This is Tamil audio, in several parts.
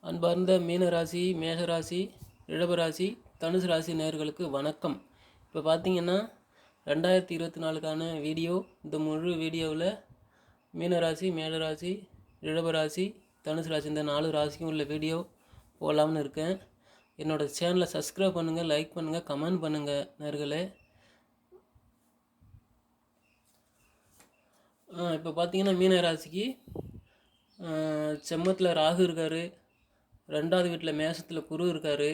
அன்பார்ந்த மீனராசி, மேஷராசி, ரிஷபராசி, தனுசு ராசி நேயர்களுக்கு வணக்கம். இப்போ பார்த்தீங்கன்னா 2024க்கான வீடியோ. இந்த முழு வீடியோவில் மீனராசி, மேஷராசி, ரிஷபராசி, தனுசு ராசி இந்த 4 ராசிக்கும் உள்ள வீடியோ போடலாம்னு இருக்கேன். என்னோடய சேனலை சப்ஸ்கிரைப் பண்ணுங்கள், லைக் பண்ணுங்கள், கமெண்ட் பண்ணுங்கள் நேயர்களே. இப்போ பார்த்தீங்கன்னா மீனராசிக்கு செம்மத்தில் ராகு இருக்கார், 2வது வீட்டில் மேஷத்தில் குரு இருக்கார்.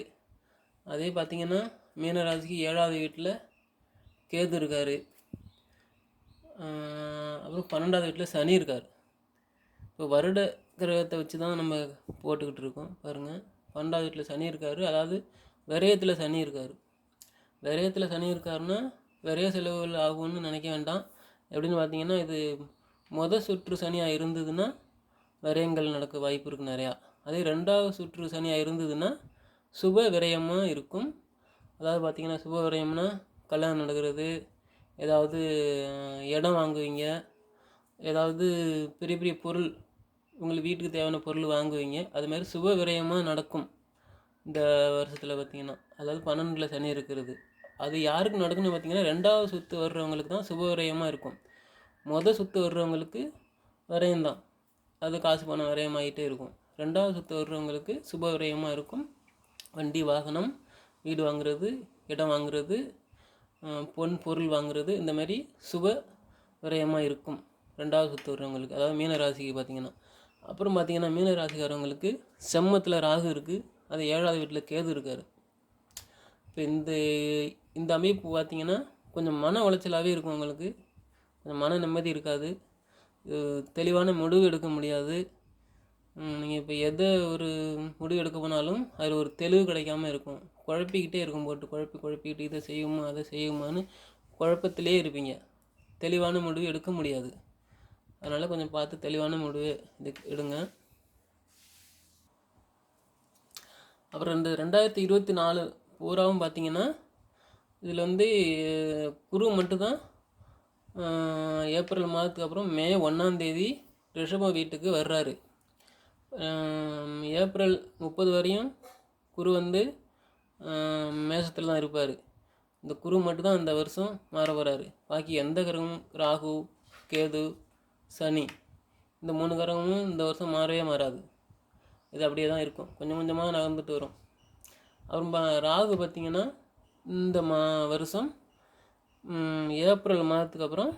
அதே பார்த்திங்கன்னா மீனராசிக்கு 7வது வீட்டில் கேது இருக்கார். அப்புறம் 12வது வீட்டில் சனி இருக்கார். இப்போ வருட கிரகத்தை வச்சு தான் நம்ம போட்டுக்கிட்டு இருக்கோம் பாருங்கள். 12வது வீட்டில் சனி இருக்கார், அதாவது விரயத்தில் சனி இருக்கார். விரயத்தில் சனி இருக்காருன்னா விரய செலவுகள் ஆகும்னு நினைக்க வேண்டாம். எப்படின்னு பார்த்தீங்கன்னா, இது சுற்று சனியாக இருந்ததுன்னா விரயங்கள் நடக்க வாய்ப்பு இருக்குது நிறையா. அதே 2வது சுற்று சனியாக இருந்ததுன்னா சுப விரயமாக இருக்கும். அதாவது பார்த்திங்கன்னா சுப விரயம்னா கல்யாணம் நடக்கிறது, ஏதாவது இடம் வாங்குவீங்க, ஏதாவது பெரிய பெரிய பொருள் உங்களுக்கு வீட்டுக்கு தேவையான பொருள் வாங்குவீங்க. அதுமாதிரி சுப விரயமாக நடக்கும் இந்த வருஷத்தில் பார்த்திங்கன்னா. அதாவது 12ல் சனி இருக்கிறது அது யாருக்கு நடக்குன்னு பார்த்திங்கன்னா 2வது சுற்று வர்றவங்களுக்கு தான் சுப விரயமாக இருக்கும். சுற்று வர்றவங்களுக்கு விரயம்தான், அது காசு பணம் விரயமாகிட்டே இருக்கும். 2வது சுற்று வர்றவங்களுக்கு சுப விரயமாக இருக்கும். வண்டி வாகனம், வீடு வாங்குறது, இடம் வாங்குறது, பொருள் வாங்குறது, இந்த மாதிரி சுப விரயமாக இருக்கும் 2வது சுற்று வர்றவங்களுக்கு, அதாவது மீனராசிக்கு பார்த்திங்கன்னா. அப்புறம் பார்த்திங்கன்னா மீனராசிக்காரவங்களுக்கு செம்மத்தில் ராகு இருக்குது, அது 7வது வீட்டில் கேது இருக்கார். இப்போ இந்த அமைப்பு பார்த்திங்கன்னா கொஞ்சம் மன உளைச்சலாகவே இருக்கும். உங்களுக்கு கொஞ்சம் மன நிம்மதி இருக்காது, தெளிவான முடிவு எடுக்க முடியாது. நீங்கள் இப்போ எதை ஒரு முடிவு எடுக்க போனாலும் அதில் ஒரு தெளிவு கிடைக்காம இருக்கும். குழப்பிக்கிட்டே இருக்கும், போட்டு குழப்பிக்கிட்டு இதை செய்யுமா அதை செய்யுமான்னு குழப்பத்திலே இருப்பீங்க. தெளிவான முடிவு எடுக்க முடியாது. அதனால் கொஞ்சம் பார்த்து தெளிவான முடிவு எடுங்க. அப்புறம் இந்த 2024 பூராவும் பார்த்திங்கன்னா இதில் குரு மட்டும்தான் ஏப்ரல் மாதத்துக்கு அப்புறம் மே 1ஆம் தேதி ரிஷப வீட்டுக்கு வர்றாரு. ஏப்ரல் 30 வரையும் குரு மேஷத்தில் தான் இருப்பார். இந்த குரு மட்டும்தான் இந்த வருஷம் மாற வராரு. பாக்கி எந்த கிரகமும் ராகு, கேது, சனி இந்த 3 கிரகமும் இந்த வருஷம் மாறவே மாறாது. இது அப்படியே தான் இருக்கும், கொஞ்சம் கொஞ்சமாக நகர்ந்துட்டு வரும். அப்புறம் ராகு பார்த்திங்கன்னா இந்த வருஷம் ஏப்ரல் மாதத்துக்கு அப்புறம்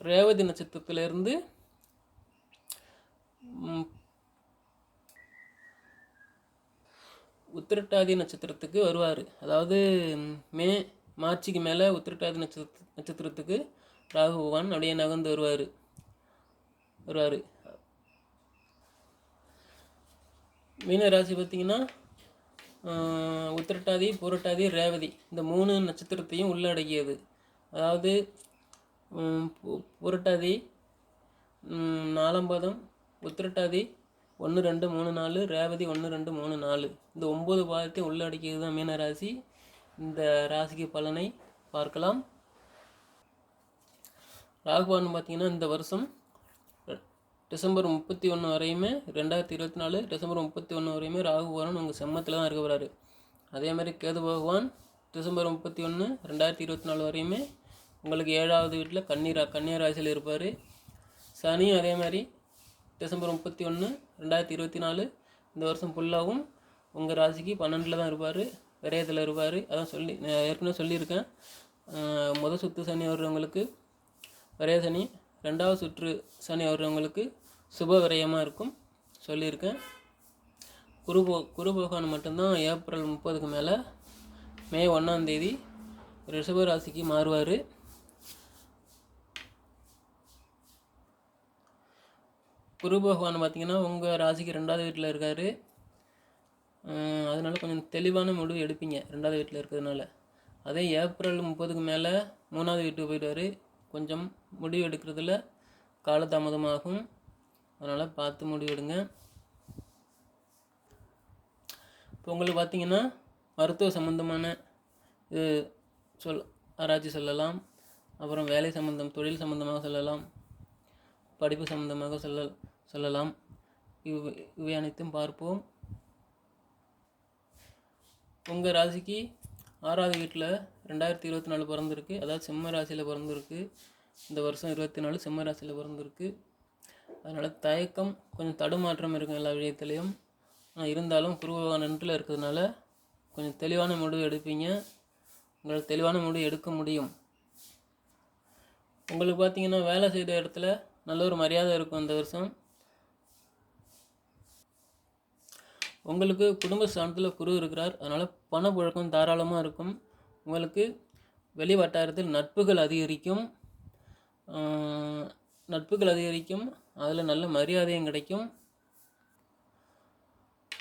ரேவதி நட்சத்திரத்திலேருந்து உத்திரட்டாதி நட்சத்திரத்துக்கு வருவார். அதாவது மார்ச்சுக்கு மேலே உத்திரட்டாதி நட்சத்திரத்துக்கு ராகு பகவான் அப்படியே நகர்ந்து வருவார். மீனராசி பார்த்திங்கன்னா உத்திரட்டாதி, புரட்டாதி, ரேவதி இந்த 3 நட்சத்திரத்தையும் உள்ளடக்கியது. அதாவது புரட்டாதி 4ஆம் பாதம், உத்திரட்டாதி 1, 2, 3, 4, ரேவதி 1, 2, 3, 4 இந்த 9 பாதத்தையும் உள்ளடக்கியது தான் மீனராசி. இந்த ராசிக்கு பலனை பார்க்கலாம். ராகுவான் பார்த்திங்கன்னா இந்த வருஷம் டிசம்பர் 31 வரையுமே 2024 டிசம்பர் 31 வரையுமே ராகு பகவான் உங்கள் செம்மத்தில் தான் இருக்க போகிறாரு. அதே மாதிரி கேது பகவான் டிசம்பர் 31 2024 வரையுமே உங்களுக்கு 7வது வீட்டில் கன்னியா ராசியில் இருப்பார். சனியும் அதே மாதிரி டிசம்பர் 31 2024 இந்த வருஷம் ஃபுல்லாகவும் உங்கள் ராசிக்கு 12ல் தான் இருப்பார், விரயத்தில் இருப்பார். அதான் ஏற்கனவே சொல்லியிருக்கேன். சுற்று சனி வர்றவங்களுக்கு விரய சனி, 2வது சுற்று சனி வர்றவங்களுக்கு சுப விரயமாக இருக்கும் சொல்லியிருக்கேன். குரு பகவான் மட்டும்தான் ஏப்ரல் 30க்கு மேலே மே 1ஆம் தேதி ரிஷப ராசிக்கு மாறுவார். குரு பகவான் பார்த்திங்கன்னா உங்கள் ராசிக்கு 2வது வீட்டில் இருக்கார். அதனால கொஞ்சம் தெளிவான முடிவு எடுப்பீங்க 2வது வீட்டில் இருக்கிறதுனால. அதே ஏப்ரல் 30க்கு மேலே 3வது வீட்டுக்கு போயிடுவார். கொஞ்சம் முடிவு எடுக்கிறதுல காலதாமதமாகும், அதனால் பார்த்து முடிவெடுங்க. இப்போ உங்களுக்கு பார்த்திங்கன்னா மருத்துவ சம்மந்தமான இது ஆராய்ச்சி சொல்லலாம். அப்புறம் வேலை சம்மந்தம், தொழில் சம்மந்தமாக சொல்லலாம், படிப்பு சம்மந்தமாக சொல்லலாம். இவை அனைத்தும் பார்ப்போம். உங்கள் ராசிக்கு 6வது வீட்டில் 2024 பிறந்திருக்கு. அதாவது சிம்ம ராசியில் பிறந்திருக்கு. இந்த வருஷம் 24 சிம்ம ராசியில் பிறந்திருக்கு. அதனால் தயக்கம், கொஞ்சம் தடுமாற்றம் இருக்கும் எல்லா விஷயத்துலேயும். ஆனால் இருந்தாலும் குரு பகவான் நன்றில் இருக்கிறதுனால கொஞ்சம் தெளிவான முடிவு எடுப்பீங்க. உங்களால் தெளிவான முடிவு எடுக்க முடியும். உங்களுக்கு பார்த்தீங்கன்னா வேலை செய்த இடத்துல நல்ல ஒரு மரியாதை இருக்கும் இந்த வருஷம். உங்களுக்கு குடும்ப ஸ்தானத்தில் குரு இருக்கிறார். அதனால் பணப்புழக்கம் தாராளமாக இருக்கும். உங்களுக்கு வெளி வட்டாரத்தில் நட்புகள் அதிகரிக்கும். அதில் நல்ல மரியாதையும் கிடைக்கும்.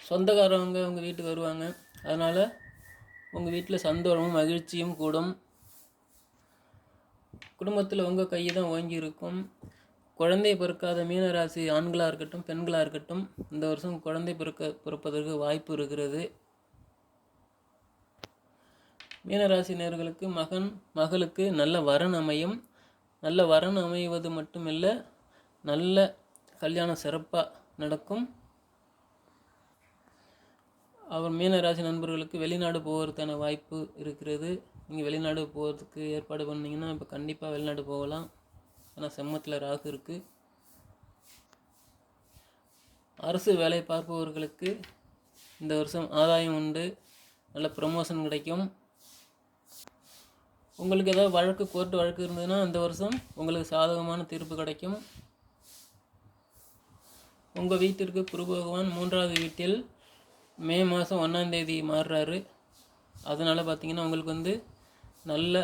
சொந்தக்காரவங்க உங்கள் வீட்டுக்கு வருவாங்க. அதனால் உங்கள் வீட்டில் சந்தோஷமும் மகிழ்ச்சியும் கூடும். குடும்பத்தில் உங்கள் கை தான் ஓங்கி இருக்கும். குழந்தை பிறக்காத மீனராசி ஆண்களாக இருக்கட்டும் பெண்களாக இருக்கட்டும் இந்த வருஷம் குழந்தை பிறப்பதற்கு வாய்ப்பு இருக்கிறது. மீனராசி நேயர்களுக்கு மகளுக்கு நல்ல வரன் அமையும். நல்ல வரன் அமைவது மட்டுமில்ல, நல்ல கல்யாணம் சிறப்பாக நடக்கும். அவர் மீனராசி நண்பர்களுக்கு வெளிநாடு போகிறதுக்கான வாய்ப்பு இருக்கிறது. நீங்கள் வெளிநாடு போகிறதுக்கு ஏற்பாடு பண்ணிங்கன்னா இப்போ கண்டிப்பாக வெளிநாடு போகலாம். ஆனால் செம்மத்தில் ராகு இருக்குது. அரசு வேலை பார்ப்பவர்களுக்கு இந்த வருஷம் ஆதாயம் உண்டு. நல்ல ப்ரமோஷன் கிடைக்கும். உங்களுக்கு ஏதாவது கோர்ட்டு வழக்கு இருந்ததுன்னா இந்த வருஷம் உங்களுக்கு சாதகமான தீர்ப்பு கிடைக்கும். உங்கள் வீட்டிற்கு குரு பகவான் 3வது வீட்டில் மே மாதம் 1ஆம் தேதி மாறுறாரு. அதனால் பார்த்திங்கன்னா உங்களுக்கு நல்ல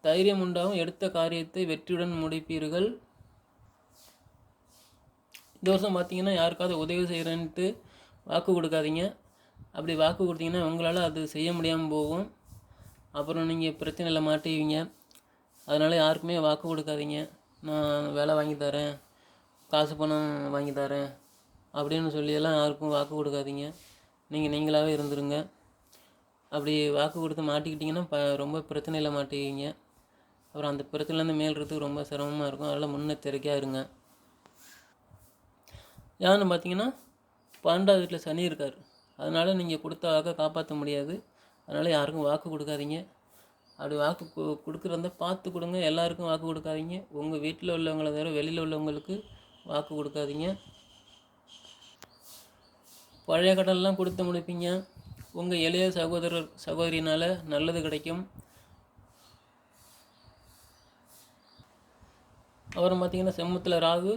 தைரியம் உண்டாகும். எடுத்த காரியத்தை வெற்றியுடன் முடிப்பீர்கள். இந்த வருஷம் பார்த்திங்கன்னா யாருக்காவது உதவி செய்கிறேன்ட்டு வாக்கு கொடுக்காதீங்க. அப்படி வாக்கு கொடுத்தீங்கன்னா உங்களால் அது செய்ய முடியாமல் போகும். அப்புறம் நீங்கள் பிரச்சனையில் மாட்டுவீங்க. அதனால் யாருக்குமே வாக்கு கொடுக்காதீங்க. நான் வேலை வாங்கி தரேன், காசு பணம் வாங்கி தரேன் அப்படின்னு சொல்லியெல்லாம் யாருக்கும் வாக்கு கொடுக்காதீங்க. நீங்களாகவே இருந்துருங்க. அப்படி வாக்கு கொடுத்து மாட்டிக்கிட்டிங்கன்னா ரொம்ப பிரச்சனையில் மாட்டுவீங்க. அப்புறம் அந்த பிரச்சனைலேருந்து மேல்றதுக்கு ரொம்ப சிரமமாக இருக்கும். அதனால் முன்னெச்சரிக்கையாக இருங்க. ஏன்னு பார்த்தீங்கன்னா 12வது வீட்டில் சனி இருக்கார். அதனால் நீங்கள் கொடுத்த வாக்கை காப்பாற்ற முடியாது. அதனால் யாருக்கும் வாக்கு கொடுக்காதீங்க. அப்படி வாக்கு கொடுக்குறத பார்த்து கொடுங்க. எல்லாருக்கும் வாக்கு கொடுக்காதீங்க. உங்கள் வீட்டில் உள்ளவங்களை தவிர வெளியில் உள்ளவங்களுக்கு வாக்கு கொடுக்காதீங்க. பழைய கடன்லாம் கொடுத்து முடிப்பீங்க. உங்கள் இளைய சகோதரினால் நல்லது கிடைக்கும். அப்புறம் பார்த்திங்கன்னா செம்மத்தில் ராகு,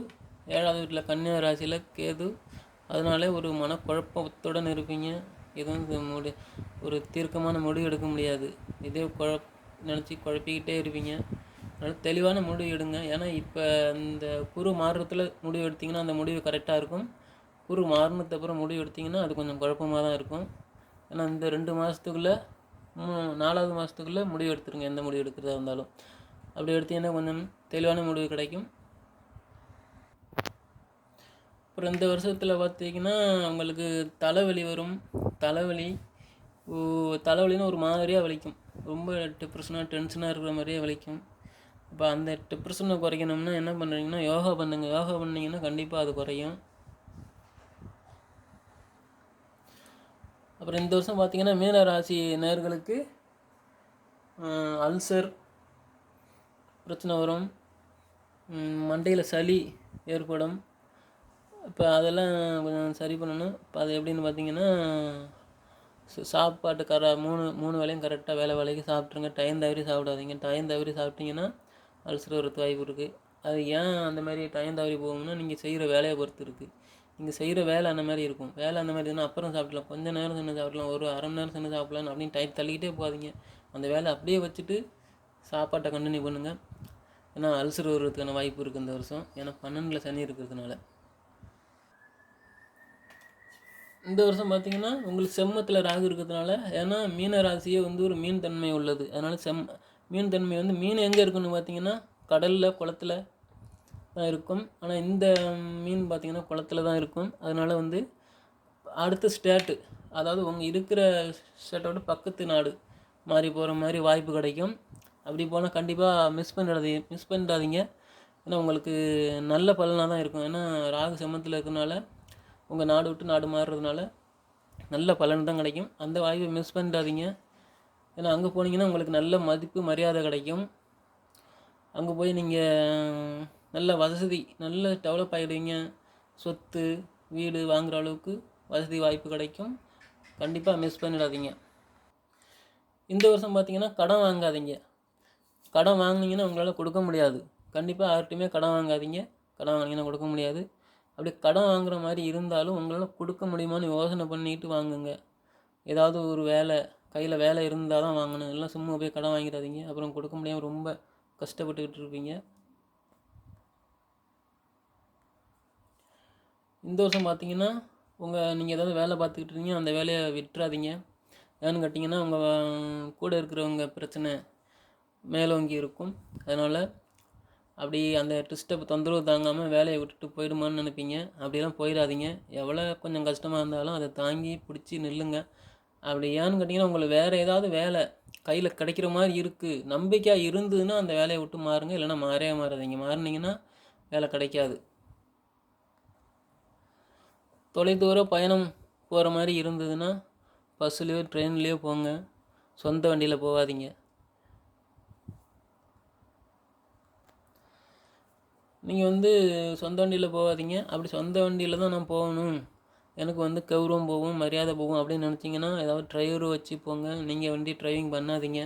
7வது வீட்டில் கன்னியா ராசியில் கேது. அதனால ஒரு மனக்குழப்பத்துடன் இருப்பீங்க. எதுவும் ஒரு தீர்க்கமான முடிவு எடுக்க முடியாது. இதே நினச்சி குழப்பிக்கிட்டே இருப்பீங்க. அதனால் தெளிவான முடிவு எடுங்க. ஏன்னா இப்போ இந்த குரு மாறுறதுல முடிவு எடுத்திங்கன்னா அந்த முடிவு கரெக்டாக இருக்கும். குரு மாறினதுக்கு அப்புறம் முடிவு எடுத்திங்கன்னா அது கொஞ்சம் குழப்பமாக தான் இருக்கும். ஏன்னா இந்த 2 மாதத்துக்குள்ளே 4வது மாதத்துக்குள்ளே முடிவு எடுத்துருங்க. எந்த முடிவு எடுக்கிறதா இருந்தாலும் அப்படி எடுத்திங்கன்னா கொஞ்சம் தெளிவான முடிவு கிடைக்கும். அப்புறம் இந்த வருஷத்தில் பார்த்திங்கன்னா உங்களுக்கு தலைவலி வரும். தலைவலின்னு ஒரு மாதிரியாக வலிக்கும். ரொம்ப டென்ஷனாக இருக்கிற மாதிரியே வலிக்கும். இப்போ அந்த டிப்ரெஷனை குறைக்கணும்னா என்ன பண்ணுறீங்கன்னா யோகா பண்ணுங்கள். யோகா பண்ணிங்கன்னா கண்டிப்பாக அது குறையும். அப்புறம் இந்த வருஷம் பார்த்திங்கன்னா மீன ராசி நேயர்களுக்கு அல்சர் பிரச்சனை வரும். மண்டையில் சளி ஏற்படும். இப்போ அதெல்லாம் கொஞ்சம் சரி பண்ணணும். இப்போ அது எப்படின்னு பார்த்தீங்கன்னா சாப்பாட்டு மூணு வேளையும் கரெக்டாக வேலைக்கு சாப்பிட்ருங்க. டைம் தவறி சாப்பிடாதீங்க. டைம் தவறி சாப்பிட்டீங்கன்னா அல்சர் வரது வாய்ப்பு இருக்குது. அது ஏன் அந்த மாதிரி டைம் தவறி போகும்னா நீங்கள் செய்கிற வேலையை பொறுத்து இருக்குது. நீங்கள் செய்கிற வேலை அந்த மாதிரி இருக்கும். வேலை அந்த மாதிரி இருந்தால் அப்புறம் சாப்பிடலாம், கொஞ்சம் நேரம் சென்று சாப்பிடலாம், ஒரு அரை மணி நேரம் சென்று சாப்பிடலாம் அப்படின்னு டைம் தள்ளிக்கிட்டே போகாதீங்க. அந்த வேலை அப்படியே வச்சுட்டு சாப்பாட்டை கண்டினியூ பண்ணுங்கள். ஏன்னா அல்சர் வர்றதுக்கான வாய்ப்பு இருக்குது இந்த வருஷம். ஏன்னா 12ல் சனி இருக்கிறதுனால. இந்த வருஷம் பார்த்திங்கன்னா உங்களுக்கு செம்மத்தில் ராகு இருக்கிறதுனால, ஏன்னா மீன ராசியே ஒரு மீன் தன்மை உள்ளது. அதனால் மீன் தன்மை மீன் எங்கே இருக்குன்னு பார்த்திங்கன்னா கடலில் குளத்தில் தான் இருக்கும். ஆனால் இந்த மீன் பார்த்திங்கன்னா குளத்தில் தான் இருக்கும். அதனால் அடுத்த ஸ்டேட்டு, அதாவது உங்கள் இருக்கிற ஸ்டேட்டோட பக்கத்து நாடு மாறி போகிற மாதிரி வாய்ப்பு கிடைக்கும். அப்படி போனால் கண்டிப்பாக மிஸ் பண்ணிடாதீங்க. ஏன்னா உங்களுக்கு நல்ல பலனாக தான் இருக்கும். ஏன்னா ராகு செம்மத்தில் இருக்கிறதுனால உங்கள் நாடு விட்டு நாடு மாறுறதுனால நல்ல பலன் தான் கிடைக்கும். அந்த வாய்ப்பை மிஸ் பண்ணிடாதீங்க. ஏன்னா அங்கே போனீங்கன்னா உங்களுக்கு நல்ல மதிப்பு மரியாதை கிடைக்கும். அங்கே போய் நீங்கள் நல்ல வசதி நல்ல டெவலப் ஆகிடுவீங்க. சொத்து வீடு வாங்குகிற அளவுக்கு வசதி வாய்ப்பு கிடைக்கும். கண்டிப்பாக மிஸ் பண்ணிடாதீங்க. இந்த வருஷம் பார்த்தீங்கன்னா கடன் வாங்காதீங்க. கடன் வாங்கினீங்கன்னா உங்களால் கொடுக்க முடியாது. கண்டிப்பாக யார்கிட்டையுமே கடன் வாங்காதீங்க. கடன் வாங்கினா கொடுக்க முடியாது. அப்படி கடன் வாங்குகிற மாதிரி இருந்தாலும் உங்களால் கொடுக்க முடியுமான்னு யோசனை பண்ணிட்டு வாங்குங்க. ஏதாவது ஒரு வேலை கையில் வேலை இருந்தால் தான் வாங்கணும். எல்லாம் சும்மா போய் கடன் வாங்கிடாதீங்க. அப்புறம் கொடுக்க முடியாமல் ரொம்ப கஷ்டப்பட்டுக்கிட்டு இருப்பீங்க. இந்த வருஷம் பார்த்தீங்கன்னா நீங்கள் ஏதாவது வேலை பார்த்துக்கிட்டு இருக்கீங்க, அந்த வேலையை விட்டுறாதீங்க. ஏன்னு கேட்டிங்கன்னா உங்கள் கூட இருக்கிறவங்க பிரச்சனை மேலோங்கி இருக்கும். அதனால் அப்படி அந்த டிஸ்டர்ப் தொந்தரவு தாங்காமல் வேலையை விட்டுட்டு போயிடுமான்னு நினைப்பீங்க. அப்படியெல்லாம் போயிடாதீங்க. எவ்வளோ கொஞ்சம் கஷ்டமாக இருந்தாலும் அதை தாங்கி பிடிச்சி நில்லுங்க. அப்படி ஏன்னு கேட்டிங்கன்னா உங்களுக்கு வேறு ஏதாவது வேலை கையில் கிடைக்கிற மாதிரி இருக்குது, நம்பிக்கையாக இருந்ததுன்னா அந்த வேலையை விட்டு மாறுங்க. இல்லைன்னா மாறாதீங்க. மாறினீங்கன்னா வேலை கிடைக்காது. தொலைதூர பயணம் போகிற மாதிரி இருந்ததுன்னா பஸ்ஸுலேயோ ட்ரெயின்லேயோ போங்க. சொந்த வண்டியில் போகாதீங்க. நீங்கள் சொந்த வண்டியில் போகாதீங்க. அப்படி சொந்த வண்டியில் தான் நான் போகணும், எனக்கு கௌரவம் போகும் மரியாதை போகும் அப்படின்னு நினச்சிங்கன்னா ஏதாவது டிரைவரு வச்சு போங்க. நீங்கள் வண்டி டிரைவிங் பண்ணாதீங்க.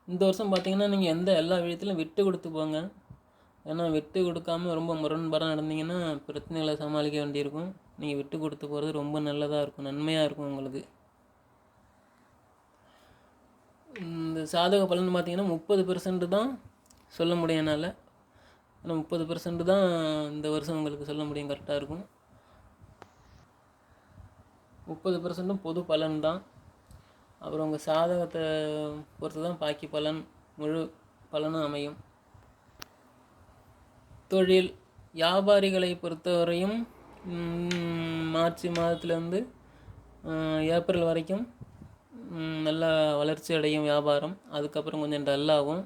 இந்த வருஷம் பார்த்தீங்கன்னா நீங்கள் எல்லா விஷயத்துலையும் விட்டு கொடுத்து போங்க. ஏன்னா விட்டு கொடுக்காம ரொம்ப முரண்பாடாக நடந்தீங்கன்னா பிரச்சனைகளை சமாளிக்க வேண்டியிருக்கும். நீங்கள் விட்டு கொடுத்து போகிறது ரொம்ப நல்லதாக இருக்கும், நன்மையாக இருக்கும் உங்களுக்கு. இந்த சாதக பலன் பார்த்தீங்கன்னா 30% தான் சொல்ல முடியும் என்னால். ஆனால் 30% தான் இந்த வருஷம் உங்களுக்கு சொல்ல முடியும், கரெக்டாக இருக்கும். 30% பொது பலன் தான். அப்புறம் உங்கள் சாதகத்தை பொறுத்து தான் பாக்கி பலன் முழு பலனும் அமையும். தொழில் வியாபாரிகளை பொறுத்தவரையும் மார்ச் மாதத்துலேருந்து ஏப்ரல் வரைக்கும் நல்லா வளர்ச்சி அடையும் வியாபாரம். அதுக்கப்புறம் கொஞ்சம் டல்லாகும்.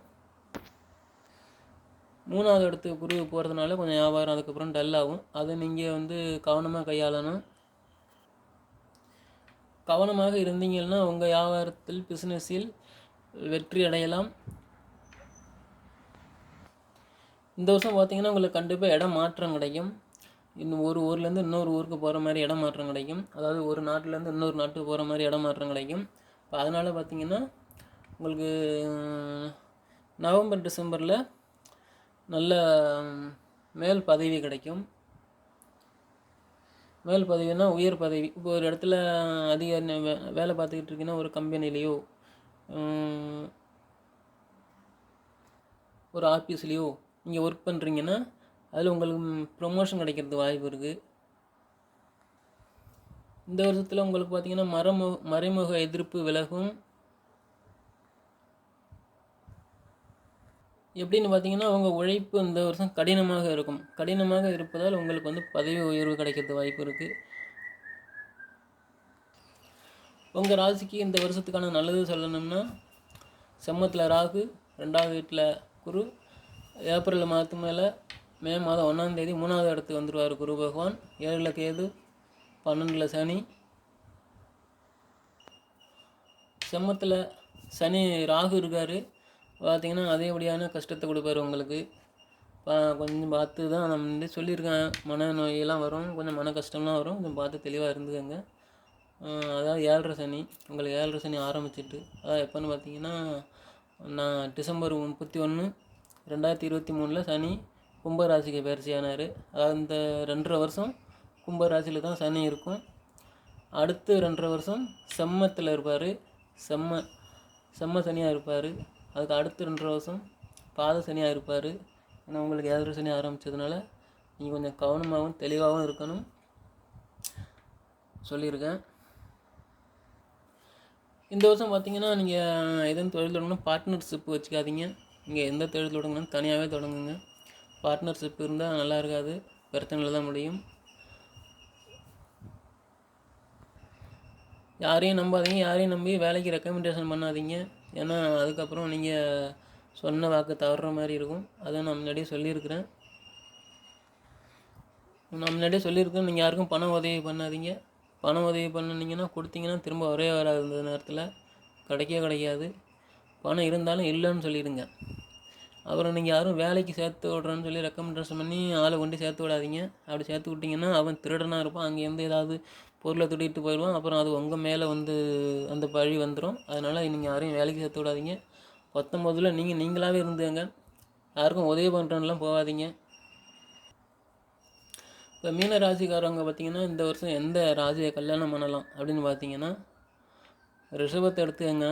3வது இடத்துக்கு குரு போகிறதுனால கொஞ்சம் வியாபாரம் அதுக்கப்புறம் டல்லாகும். அதை நீங்கள் கவனமாக கையாளணும். கவனமாக இருந்தீங்கன்னா உங்கள் வியாபாரத்தில் பிஸ்னஸில் வெற்றி அடையலாம். இந்த வருஷம் பார்த்தீங்கன்னா உங்களுக்கு கண்டிப்பாக இடம் மாற்றம் கிடைக்கும். இன்னும் ஒரு ஊர்லேருந்து இன்னொரு ஊருக்கு போகிற மாதிரி இடம் மாற்றம் கிடைக்கும். அதாவது ஒரு நாட்டிலேருந்து இன்னொரு நாட்டுக்கு போகிற மாதிரி இடம் மாற்றம் கிடைக்கும். இப்போ அதனால் பார்த்தீங்கன்னா உங்களுக்கு நவம்பர் டிசம்பரில் நல்ல மேல் பதவி கிடைக்கும். மேல் பதவினா உயர் பதவி. இப்போ ஒரு இடத்துல அதிகாரி வேலை பார்த்துக்கிட்டு இருக்கீங்கன்னா ஒரு கம்பெனிலேயோ ஒரு ஆஃபீஸ்லேயோ நீங்கள் ஒர்க் பண்ணுறீங்கன்னா அதில் உங்களுக்கு ப்ரொமோஷன் கிடைக்கிறது வாய்ப்பு இருக்குது. இந்த வருஷத்தில் உங்களுக்கு பார்த்தீங்கன்னா மறைமுக எதிர்ப்பு விலகும். எப்படின்னு பார்த்தீங்கன்னா உங்கள் உழைப்பு இந்த வருஷம் கடினமாக இருக்கும். கடினமாக இருப்பதால் உங்களுக்கு பதவி உயர்வு கிடைக்கிறது வாய்ப்பு இருக்குது. உங்கள் ராசிக்கு இந்த வருஷத்துக்கான நல்லது சொல்லணும்னா செம்மத்தில் ராகு, 2வது வீட்டில் குரு, ஏப்ரல் மாதத்து மேலே மே மாதம் 1ஆம் தேதி 3வது இடத்துக்கு வந்துடுவார் குரு பகவான். 7ல் கேது, 12ல் சனி. செம்மத்தில் சனி ராகு இருக்கார். பார்த்திங்கன்னா அதேபடியான கஷ்டத்தை கொடுப்பார் உங்களுக்கு. கொஞ்சம் பார்த்து தான் நான் சொல்லியிருக்கேன், மனநோயெல்லாம் வரும், கொஞ்சம் மன கஷ்டம்லாம் வரும். கொஞ்சம் பார்த்து தெளிவாக இருந்துக்கங்க. அதாவது 7ரை சனி, உங்களுக்கு 7ரை சனி ஆரம்பிச்சிட்டு, அதாவது எப்போன்னு பார்த்தீங்கன்னா நான் டிசம்பர் 31, 2023 சனி கும்பராசிக்கு பயிற்சியானார். அதாவது இந்த 2.5 வருஷம் கும்பராசியில் தான் சனி இருக்கும். அடுத்து 2.5 வருஷம் செம்மத்தில் இருப்பார். செம்ம சனியாக இருப்பார். அதுக்கு அடுத்து 2.5 வருஷம் பாத சனியாக இருப்பார். ஏன்னா உங்களுக்கு 7ரை சனி ஆரம்பித்ததுனால நீங்கள் கொஞ்சம் கவனமாகவும் தெளிவாகவும் இருக்கணும் சொல்லியிருக்கேன். இந்த வருஷம் பார்த்தீங்கன்னா நீங்கள் எதுவும் தொழில் தொடங்கணும் பார்ட்னர்ஷிப் வச்சுக்காதீங்க. நீங்கள் எந்த தொழில் தொடங்கணும் தனியாகவே தொடங்குங்க. பார்ட்னர்ஷிப் இருந்தால் நல்லா இருக்காது, பிரச்சனையில் தான் முடியும். யாரையும் நம்பாதீங்க. யாரையும் நம்பி வேலைக்கு ரெக்கமெண்டேஷன் பண்ணாதீங்க. ஏன்னா அதுக்கப்புறம் நீங்கள் சொன்ன வாக்கு தவறுற மாதிரி இருக்கும். அதை நான் முன்னாடியே சொல்லியிருக்கிறேன். நீங்கள் யாருக்கும் பண உதவி பண்ணாதீங்க. பண உதவி பண்ணினீங்கன்னா கொடுத்தீங்கன்னா திரும்ப வராது. இந்த நேரத்தில் கிடைக்காது. பணம் இருந்தாலும் இல்லைன்னு சொல்லிடுங்க. அப்புறம் நீங்கள் யாரும் வேலைக்கு சேர்த்து விட்றேன்னு சொல்லி ரெக்கமெண்டேஷன் பண்ணி ஆளை கொண்டு சேர்த்து விடாதீங்க. அப்படி சேர்த்து விட்டிங்கன்னா அவன் திருடனாக இருப்பான். அங்கேருந்து ஏதாவது பொருளை திருடிட்டு போயிடுவான். அப்புறம் அது உங்கள் மேலே அந்த பழி வந்துடும். அதனால் நீங்கள் யாரையும் வேலைக்கு சேர்த்து விடாதீங்க. 19ல் நீங்களாகவே இருந்துங்க. யாருக்கும் உதவி பண்ணுறேன்னுலாம் போகாதீங்க. இப்போ மீன ராசிக்காரவங்க பார்த்திங்கன்னா இந்த வருஷம் எந்த ராசியை கல்யாணம் பண்ணலாம் அப்படின்னு பார்த்தீங்கன்னா ரிஷபத்தை எடுத்துக்கங்க.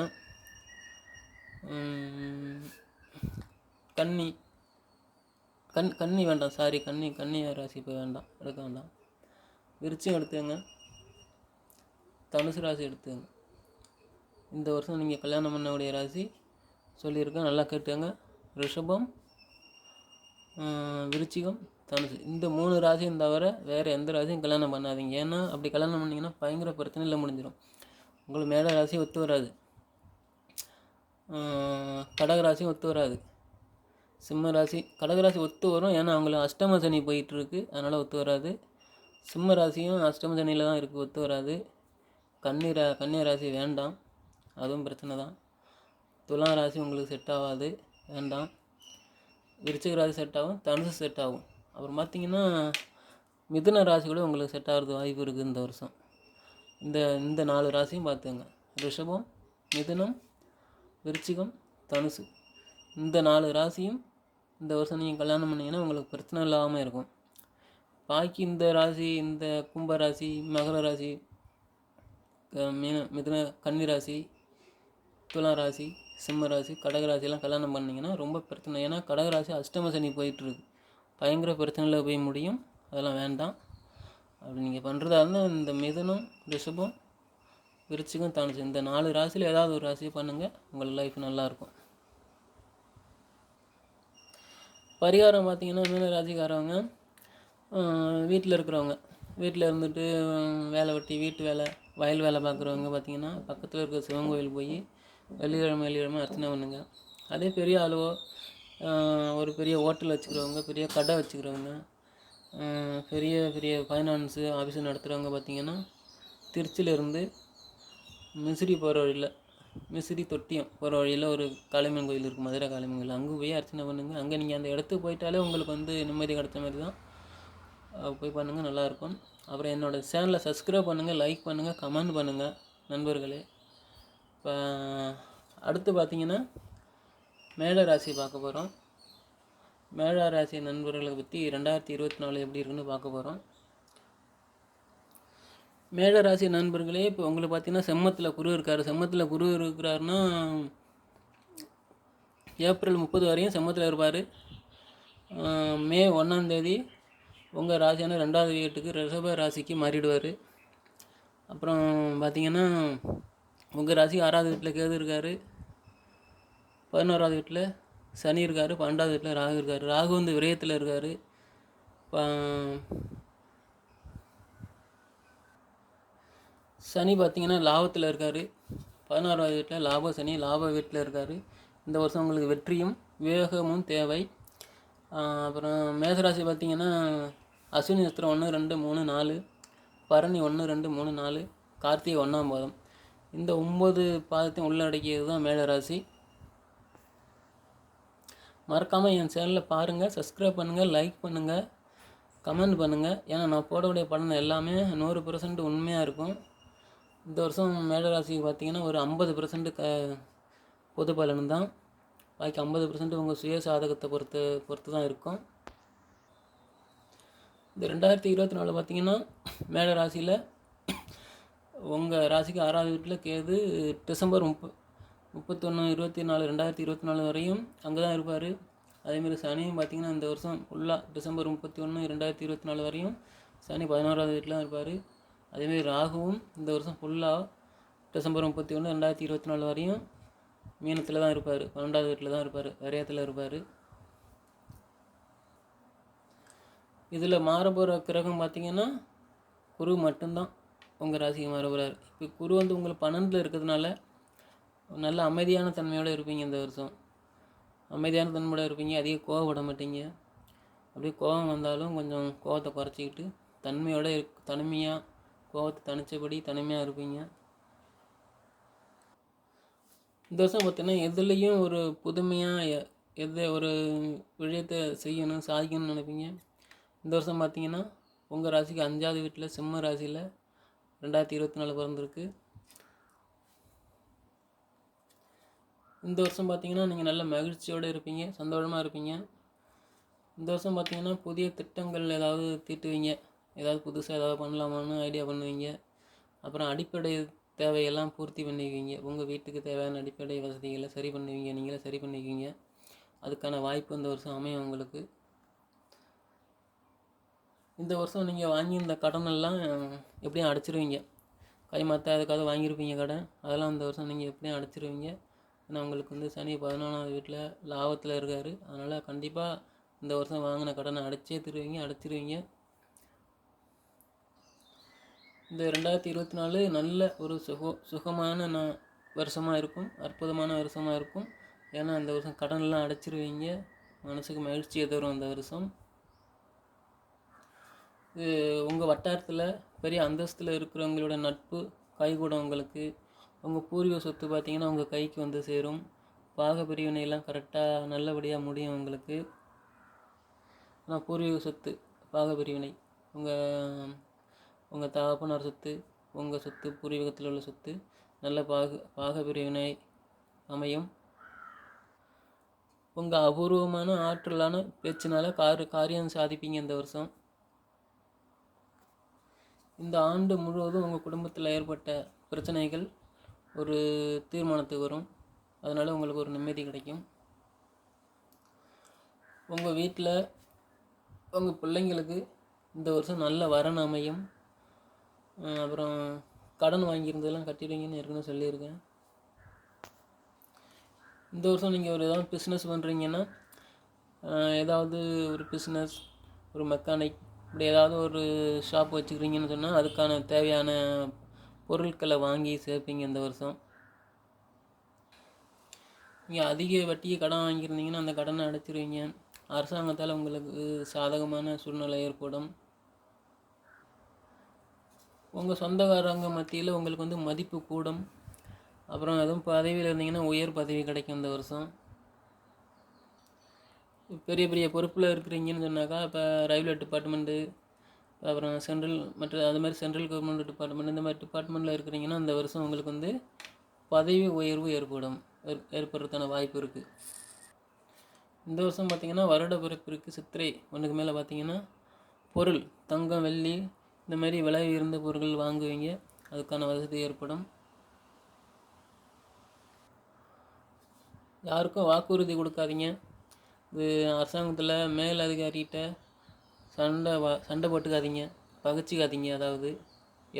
கன்னி வேண்டாம், சாரி, கன்னி ராசி இப்போ எடுக்க வேண்டாம். விருச்சிகம் எடுத்துக்கங்க. தனுசு ராசி எடுத்துக்கங்க. இந்த வருஷம் நீங்கள் கல்யாணம் பண்ணக்கூடிய ராசி சொல்லியிருக்கேன், நல்லா கேட்டுக்கங்க. ரிஷபம், விருச்சிகம், தனுசு, இந்த 3 ராசியும் தவிர வேறு எந்த ராசியும் கல்யாணம் பண்ணாதீங்க. ஏன்னா அப்படி கல்யாணம் பண்ணிங்கன்னா பயங்கர பிரச்சனையில் முடிஞ்சிடும். உங்களுக்கு மேலே ராசி ஒத்து வராது, கடகராசியும் ஒத்து வராது, சிம்ம ராசி, கடகராசி ஒத்து வரும். ஏன்னா அவங்களுக்கு அஷ்டம சனி போயிட்டுருக்கு, அதனால் ஒத்து வராது. சிம்ம ராசியும் அஷ்டம சனியில் தான் இருக்குது, ஒத்து வராது. கன்னி ராசி வேண்டாம், அதுவும் பிரச்சனை தான். துலா ராசி உங்களுக்கு செட் ஆகாது, வேண்டாம். விருச்சிக ராசி செட் ஆகும், தனுசு செட் ஆகும். அப்புறம் பார்த்திங்கன்னா மிதுன ராசி கூட உங்களுக்கு செட் ஆகிறது வாய்ப்பு இருக்குது இந்த வருஷம். இந்த 4 ராசியும் பார்த்துங்க. ரிஷபம், மிதுனம், விருச்சிகம், தனுசு, இந்த 4 ராசியும் இந்த வருஷம் நீங்கள் கல்யாணம் பண்ணிங்கன்னா உங்களுக்கு பிரச்சனை இல்லாமல் இருக்கும். பாக்கி இந்த ராசி, இந்த கும்ப ராசி, மகர ராசி, மிதுன, கன்னி ராசி, துலா ராசி, சிம்ம ராசி, கடகராசியெல்லாம் கல்யாணம் பண்ணிங்கன்னா ரொம்ப பிரச்சனை. ஏன்னா கடகராசி அஷ்டம சனி போயிட்டுருக்கு, பயங்கர பிரச்சனையில் போய் முடியும். அதெல்லாம் வேண்டாம். அப்படி நீங்கள் பண்ணுறதா இருந்தால் இந்த மிதுனம், ரிஷபம், விருச்சிகம், தனுசு, இந்த 4 ராசியில் ஏதாவது ஒரு ராசியை பண்ணுங்கள், உங்கள் லைஃப் நல்லாயிருக்கும். பரிகாரம் பார்த்திங்கன்னா மீன ராசிக்காரவங்க வீட்டில் இருக்கிறவங்க, வீட்டில் இருந்துட்டு வேலை வெட்டி, வீட்டு வேலை, வயல் வேலை பார்க்குறவங்க பார்த்திங்கன்னா பக்கத்தில் இருக்கிற சிவன் கோயில் போய் வெள்ளிக்கிழமை அர்ச்சனை பண்ணுங்க. அதே பெரிய ஆளுவோ, ஒரு பெரிய ஹோட்டல் வச்சுக்கிறவங்க, பெரிய கடை வச்சுக்கிறவங்க, பெரிய பெரிய ஃபைனான்ஸு ஆஃபீஸு நடத்துகிறவங்க பார்த்திங்கன்னா திருச்சியிலேருந்து மிசிறி போகிற வழியில், மிசிறி தொட்டியம் போகிற வழியில் ஒரு காளியம்மன் கோயில் இருக்குது, மதுரை காளியம்மன் கோயில். அங்கே போய் அர்ச்சனை பண்ணுங்கள். அங்கே நீங்கள் அந்த இடத்துக்கு போயிட்டாலே உங்களுக்கு நிம்மதி கிடைச்ச மாதிரி தான். போய் பண்ணுங்கள், நல்லாயிருக்கும். அப்புறம் என்னோடய சேனலை சப்ஸ்கிரைப் பண்ணுங்கள், லைக் பண்ணுங்கள், கமெண்ட் பண்ணுங்கள் நண்பர்களே. இப்போ அடுத்து பார்த்திங்கன்னா மேட ராசி பார்க்க போகிறோம். மேட ராசி நண்பர்களை பற்றி 2024 எப்படி இருக்குன்னு பார்க்க போகிறோம். மேட ராசி நண்பர்களே, இப்போ உங்களுக்கு பார்த்திங்கன்னா செம்மத்தில் குரு இருக்கார். செம்மத்தில் குரு இருக்கிறாருன்னா ஏப்ரல் 30 வரையும் செம்மத்தில் இருப்பார். மே 1ஆம் தேதி உங்கள் ராசியான 2வது வீட்டுக்கு ரிஷப ராசிக்கு மாறிடுவார். அப்புறம் பார்த்திங்கன்னா உங்கள் ராசிக்கு 6வது வீட்டில் கேது இருக்கார், 11வது வீட்டில் சனி இருக்கார், 12வது வீட்டில் ராகு இருக்கார். ராகு விரயத்தில் இருக்கார். சனி பார்த்திங்கன்னா லாபத்தில் இருக்கார், 16வது வீட்டில் லாப சனி, லாப வீட்டில் இருக்கார். இந்த வருஷம் உங்களுக்கு வெற்றியும் விவேகமும் தேவை. அப்புறம் மேசராசி பார்த்திங்கன்னா அஸ்வினி நட்சத்திரம் 1, 2, 3, 4, பரணி 1, 2, 3, 4, கார்த்திகை 1ஆம் பாதம், இந்த 9 பாதத்தையும் உள்ளடக்கியது தான் மேடராசி. மறக்காமல் என் சேனலில் பாருங்கள், சப்ஸ்கிரைப் பண்ணுங்கள், லைக் பண்ணுங்கள், கமெண்ட் பண்ணுங்கள். ஏன்னா நான் போடக்கூடிய படம் எல்லாமே 100% உண்மையாக இருக்கும். இந்த வருஷம் மேடராசிக்கு பார்த்திங்கன்னா ஒரு 50% பொது பலன் தான், பாக்கி 50% உங்கள் சுய சாதகத்தை பொறுத்து தான் இருக்கும். இந்த 2024 பார்த்திங்கன்னா மேட ராசியில் உங்கள் ராசிக்கு 6வது வீட்டில் கேது டிசம்பர் 31, 24, 2024 வரையும் அங்கே தான் இருப்பார். அதேமாதிரி சனியும் பார்த்திங்கன்னா இந்த வருஷம் ஃபுல்லாக டிசம்பர் 31, 2024 வரையும் சனி 11வது வீட்டில் தான் இருப்பார். அதேமாதிரி ராகுவும் இந்த வருஷம் ஃபுல்லாக டிசம்பர் 31, 2024 வரையும் மீனத்தில் தான் இருப்பார், 12வது வீட்டில் தான் இருப்பார், விரயத்தில் இருப்பார். இதில் மாறப்போகிற கிரகம் பார்த்திங்கன்னா குரு மட்டும்தான் உங்கள் ராசிக்கு மாறப்போகிறார். இப்போ குரு உங்களுக்கு 12ல் இருக்கிறதுனால நல்ல அமைதியான தன்மையோடு இருப்பீங்க இந்த வருஷம். அமைதியான தன்மையோட இருப்பீங்க. அதிக கோவப்பட மாட்டீங்க. அப்படியே கோபம் வந்தாலும் கொஞ்சம் கோவத்தை குறைச்சிக்கிட்டு தன்மையோடு தனிமையாக கோவத்தை தனித்தபடி தனிமையாக இருப்பீங்க. இந்த வருஷம் பார்த்திங்கன்னா எதுலேயும் ஒரு புதுமையாக எது ஒரு விஷயத்தை செய்யணும் சாதிக்கணும்னு நினைப்பீங்க. இந்த வருஷம் பார்த்திங்கன்னா உங்கள் ராசிக்கு 5வது வீட்டில் சிம்ம ராசியில் 2024 பிறந்திருக்கு. இந்த வருஷம் பார்த்திங்கன்னா நீங்கள் நல்ல மகிழ்ச்சியோடு இருப்பீங்க, சந்தோஷமாக இருப்பீங்க. இந்த வருஷம் பார்த்திங்கன்னா புதிய திட்டங்கள் ஏதாவது தீட்டுவீங்க, ஏதாவது புதுசாக ஏதாவது பண்ணலாமான்னு ஐடியா பண்ணுவீங்க. அப்புறம் அடிப்படை தேவையெல்லாம் பூர்த்தி பண்ணிக்குவீங்க. உங்கள் வீட்டுக்கு தேவையான அடிப்படை வசதிகளை சரி பண்ணுவீங்க, நீங்களே சரி பண்ணிக்குவீங்க. அதுக்கான வாய்ப்பு இந்த வருஷம் அமையும் உங்களுக்கு. இந்த வருஷம் நீங்கள் வாங்கியிருந்த கடனெல்லாம் எப்படியும் அடைச்சிருவீங்க. கை மாற்ற அதுக்காக வாங்கியிருப்பீங்க கடன், அதெல்லாம் இந்த வருஷம் நீங்கள் எப்படியும் அடைச்சிருவீங்க. ஏன்னா உங்களுக்கு வந்து சனி 14வது வீட்டில் லாபத்தில் இருக்கார். அதனால் கண்டிப்பாக இந்த வருஷம் வாங்கின கடனை அடைச்சிருவீங்க. இந்த 2024 நல்ல ஒரு சுகமான வருஷமாக இருக்கும், அற்புதமான வருஷமாக இருக்கும். ஏன்னா இந்த வருஷம் கடன்லாம் அடைச்சிருவீங்க, மனசுக்கு மகிழ்ச்சியை தரும் இந்த வருஷம். இது உங்கள் வட்டாரத்தில் பெரிய அந்தஸ்தில் இருக்கிறவங்களோட நட்பு கைகூடும் உங்களுக்கு. உங்கள் பூர்வீக சொத்து பார்த்திங்கன்னா உங்கள் கைக்கு வந்து சேரும். பாக பிரிவினையெல்லாம் கரெக்டாக நல்லபடியாக முடியும் உங்களுக்கு. ஆனால் பூர்வீக சொத்து பாக பிரிவினை உங்கள் தகப்பனார் சொத்து, உங்கள் சொத்து, பூர்வீகத்தில் உள்ள சொத்து நல்ல பாக பிரிவினை அமையும். உங்கள் அபூர்வமான ஆற்றலான பேச்சினால காரியம் சாதிப்பீங்க இந்த வருஷம். இந்த ஆண்டு முழுவதும் உங்கள் குடும்பத்தில் ஏற்பட்ட பிரச்சனைகள் ஒரு தீர்மானத்துக்கு வரும். அதனால் உங்களுக்கு ஒரு நிம்மதி கிடைக்கும். உங்கள் வீட்டில் உங்கள் பிள்ளைங்களுக்கு இந்த வருஷம் நல்ல வரன் அமையும். அப்புறம் கடன் வாங்கியிருந்ததெல்லாம் கட்டிடுவீங்கன்னு ஏற்கனவே சொல்லியிருக்கேன். இந்த வருஷம் நீங்கள் ஏதாவது பிஸ்னஸ் பண்ணுறீங்கன்னா, ஏதாவது ஒரு பிஸ்னஸ், ஒரு மெக்கானிக், இப்படி ஏதாவது ஒரு ஷாப் வச்சுக்கிறீங்கன்னு சொன்னால் அதுக்கான தேவையான பொருட்களை வாங்கி சேர்ப்பீங்க இந்த வருஷம். நீங்கள் அதிக வட்டியை கடன் வாங்கியிருந்தீங்கன்னா அந்த கடனை அடைச்சிருவீங்க. அரசாங்கத்தால் உங்களுக்கு சாதகமான சூழ்நிலை ஏற்படும். உங்கள் சொந்தக்காரங்க மத்தியில் உங்களுக்கு வந்து மதிப்பு கூடும். அப்புறம் எதுவும் பதவியில் இருந்தீங்கன்னா உயர் பதவி கிடைக்கும் இந்த வருஷம். பெரிய பெரிய பொறுப்பில் இருக்கிறீங்கன்னு சொன்னாக்கா, இப்போ ரயில்வே டிபார்ட்மெண்ட்டு, அப்புறம் அது மாதிரி சென்ட்ரல் கவர்மெண்ட் டிபார்ட்மெண்ட், இந்த மாதிரி டிபார்ட்மெண்ட்டில் இருக்கிறீங்கன்னா இந்த வருஷம் உங்களுக்கு வந்து பதவி உயர்வு ஏற்படுறதுக்கான வாய்ப்பு இருக்குது. இந்த வருஷம் பார்த்திங்கன்னா வருட பிறப்பிற்கு சித்திரை 1க்கு மேலே பார்த்திங்கன்னா பொருள், தங்கம், வெள்ளி, இந்த மாதிரி விலை உயர்ந்த பொருட்கள் வாங்குவீங்க. அதுக்கான வசதி ஏற்படும். யாருக்கும் வாக்குறுதி கொடுக்காதீங்க. இது அரசாங்கத்தில் மேல் அதிகாரிகிட்ட சண்டை போட்டுக்காதீங்க, பகைச்சிக்காதீங்க. அதாவது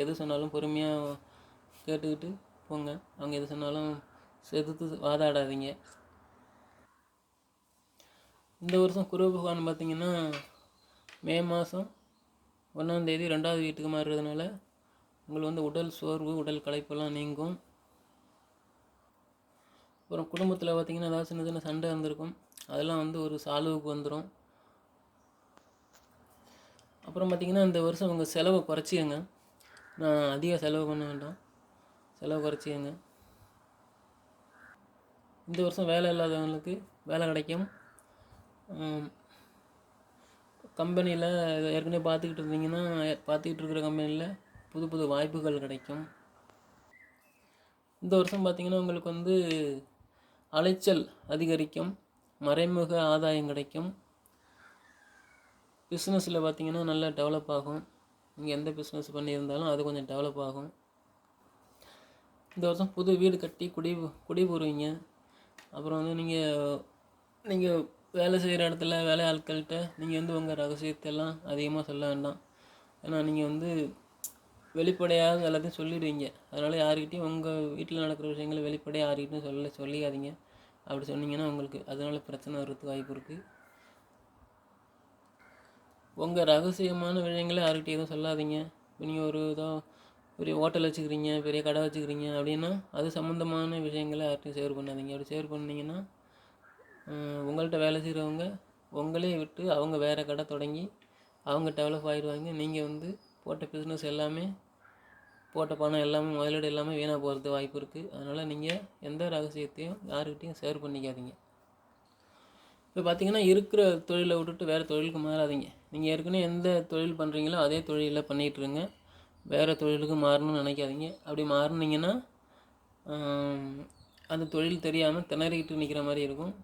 எது சொன்னாலும் பொறுமையாக கேட்டுக்கிட்டு போங்க. அவங்க எது சொன்னாலும் எதிர்த்து வாதாடாதீங்க. இந்த வருஷம் குரு பகவான் பார்த்திங்கன்னா மே மாதம் 1ஆம் தேதி 2வது வீட்டுக்கு மாறுறதுனால உங்களுக்கு வந்து உடல் சோர்வு, உடல் களைப்பெல்லாம் நீங்கும். அப்புறம் குடும்பத்தில் பார்த்திங்கன்னா ஏதாவது சின்ன சின்ன சண்டை இருந்திருக்கும், அதெல்லாம் வந்து ஒரு சால்வுக்கு வந்துடும். அப்புறம் பார்த்திங்கன்னா இந்த வருஷம் உங்கள் செலவை குறைச்சிக்கங்க. நான் அதிக செலவு பண்ண வேண்டாம், செலவு குறைச்சிக்கங்க. இந்த வருஷம் வேலை இல்லாதவங்களுக்கு வேலை கிடைக்கும். கம்பெனியில் ஏற்கனவே பார்த்துக்கிட்டு இருக்கிற கம்பெனியில் புது புது வாய்ப்புகள் கிடைக்கும். இந்த வருஷம் பார்த்திங்கன்னா உங்களுக்கு வந்து அலைச்சல் அதிகரிக்கும், மறைமுக ஆதாயம் கிடைக்கும். பிஸ்னஸில் பார்த்திங்கன்னா நல்லா டெவலப் ஆகும். நீங்கள் எந்த பிஸ்னஸ் பண்ணியிருந்தாலும் அது கொஞ்சம் டெவலப் ஆகும். இந்த வருஷம் புது வீடு கட்டி குடிபுறுவீங்க. அப்புறம் வந்து நீங்கள் வேலை செய்கிற இடத்துல வேலை ஆட்கள்கிட்ட நீங்கள் வந்து உங்கள் ரகசியத்தெல்லாம் அதிகமாக சொல்ல வேண்டாம். ஏன்னா நீங்கள் வந்து வெளிப்படையாக எல்லாத்தையும் சொல்லிடுவீங்க. அதனால் யாருக்கிட்டையும் உங்கள் வீட்டில் நடக்கிற விஷயங்களை வெளிப்படையாக யாருக்கிட்டையும் சொல்லிக்காதீங்க. அப்படி சொன்னீங்கன்னா உங்களுக்கு அதனால் பிரச்சனை வர்றதுக்கு வாய்ப்பு இருக்குது. உங்கள் ரகசியமான விஷயங்களை யாருக்கிட்டையும் எதுவும் சொல்லாதீங்க. இப்போ நீங்கள் பெரிய ஹோட்டல் வச்சுக்கிறீங்க, பெரிய கடை வச்சுக்கிறீங்க அப்படின்னா அது சம்மந்தமான விஷயங்களை யார்கிட்டையும் ஷேர் பண்ணாதீங்க. அப்படி ஷேர் பண்ணிங்கன்னா உங்கள்கிட்ட வேலை செய்கிறவங்க உங்களே விட்டு அவங்க வேறு கடை தொடங்கி அவங்க டெவலப் ஆகிடுவாங்க. நீங்கள் வந்து போட்ட பிஸ்னஸ் எல்லாமே, போட்ட பணம் எல்லாமே, முதலீடு எல்லாமே வீணாக போகிறது வாய்ப்பு இருக்குது. அதனால் நீங்கள் எந்த ரகசியத்தையும் யாருக்கிட்டையும் ஷேர் பண்ணிக்காதீங்க. இப்போ பார்த்தீங்கன்னா இருக்கிற தொழிலை விட்டுட்டு வேறு தொழிலுக்கு மாறாதீங்க. நீங்கள் ஏற்கனவே எந்த தொழில் பண்ணுறீங்களோ அதே தொழிலில் பண்ணிகிட்ருங்க. வேறு தொழிலுக்கு மாறணும்னு நினைக்காதீங்க. அப்படி மாறினீங்கன்னா அந்த தொழில் தெரியாமல் திணறிக்கிட்டு நிற்கிற மாதிரி இருக்கும்.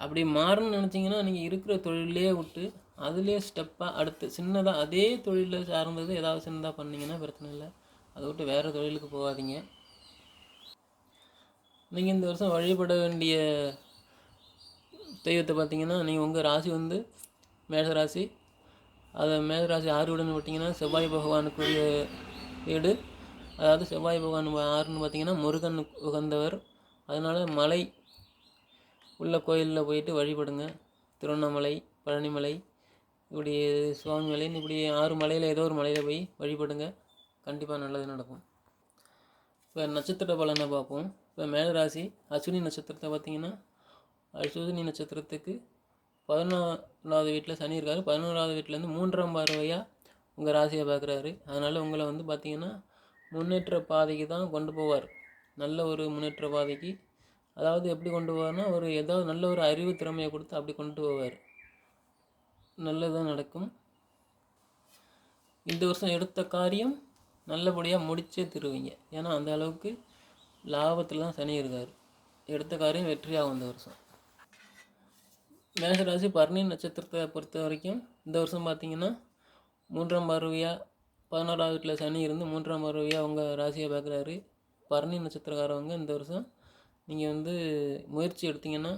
அப்படி மாறணும்னு நினச்சிங்கன்னா நீங்கள் இருக்கிற தொழிலே விட்டு அதுலேயே ஸ்டெப்பாக அடுத்து சின்னதாக அதே தொழிலில் சார்ந்தது ஏதாவது சின்னதாக பண்ணிங்கன்னா பிரச்சனை இல்லை. அதை விட்டு வேறு தொழிலுக்கு போகாதீங்க. நீங்கள் இந்த வருஷம் வழிபட வேண்டிய தெய்வத்தை பார்த்தீங்கன்னா, நீங்கள் உங்கள் ராசி வந்து மேஷராசி. அதை மேஷராசி 6 வீடுன்னு பார்த்தீங்கன்னா செவ்வாய் பகவானுக்குரிய வீடு. அதாவது செவ்வாய் பகவான் 6ன்னு பார்த்தீங்கன்னா முருகன் உகந்தவர். அதனால் மலை உள்ள கோயிலில் போயிட்டு வழிபடுங்க. திருவண்ணாமலை, பழனிமலை, இப்படி சுவாமி மலைன்னு இப்படி 6 மலையில் ஏதோ ஒரு மலையில் போய் வழிபடுங்க. கண்டிப்பாக நல்லது நடக்கும். இப்போ நட்சத்திர பலனை பார்ப்போம். இப்போ மேலராசி அஸ்வினி நட்சத்திரத்தை பார்த்திங்கன்னா, அஸ்வினி நட்சத்திரத்துக்கு 11வது வீட்டில் சனி இருக்கார். 11வது வீட்டிலேருந்து 3ஆம் பார்வையாக உங்கள் ராசியை பார்க்குறாரு. அதனால் உங்களை வந்து பார்த்திங்கன்னா முன்னேற்ற பாதைக்கு தான் கொண்டு போவார். நல்ல ஒரு முன்னேற்ற பாதைக்கு. அதாவது எப்படி கொண்டு போவார்னா, ஒரு ஏதாவது நல்ல ஒரு அறிவு திறமையை கொடுத்து அப்படி கொண்டு போவார். நல்லதாக நடக்கும். இந்த வருஷம் எடுத்த காரியம் நல்லபடியாக முடிச்சே தருவீங்க. ஏன்னா அந்த அளவுக்கு லாபத்தில் தான் சனி இருக்கார். எடுத்த காரியம் வெற்றியாகும் இந்த வருஷம். மேஷராசி பரணி நட்சத்திரத்தை பொறுத்த வரைக்கும் இந்த வருஷம் பார்த்திங்கன்னா 3ஆம் பார்வையாக 11வது வீட்டில் சனி இருந்து 3ஆம் பார்வையாக உங்கள் ராசியை பார்க்குறாரு. பரணி நட்சத்திரக்காரவங்க இந்த வருஷம் நீங்கள் வந்து முயற்சி எடுத்திங்கன்னா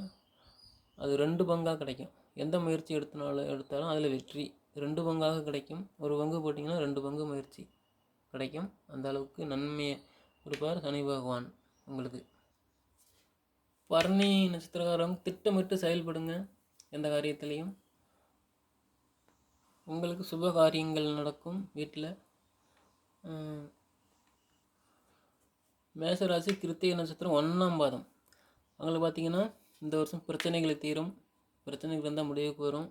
அது 2 பங்காக கிடைக்கும். எந்த முயற்சி எடுத்தாலும் அதில் வெற்றி 2 பங்காக கிடைக்கும். ஒரு பங்கு போட்டிங்கன்னா 2 பங்கு முயற்சி கிடைக்கும். அந்த அளவுக்கு நன்மையை கொடுப்பார் சனி பகவான் உங்களுக்கு. பரணி நட்சத்திரக்காரங்க திட்டமிட்டு செயல்படுங்க. எந்த காரியத்திலையும் உங்களுக்கு சுப காரியங்கள் நடக்கும் வீட்டில். மேஷராசி கிருத்திகை நட்சத்திரம் 1ஆம் பாதம். அவங்களுக்கு பார்த்திங்கன்னா இந்த வருஷம் பிரச்சனைகளை தீரும். பிரச்சனைகள் இருந்தால் முடிவுக்கு வரும்.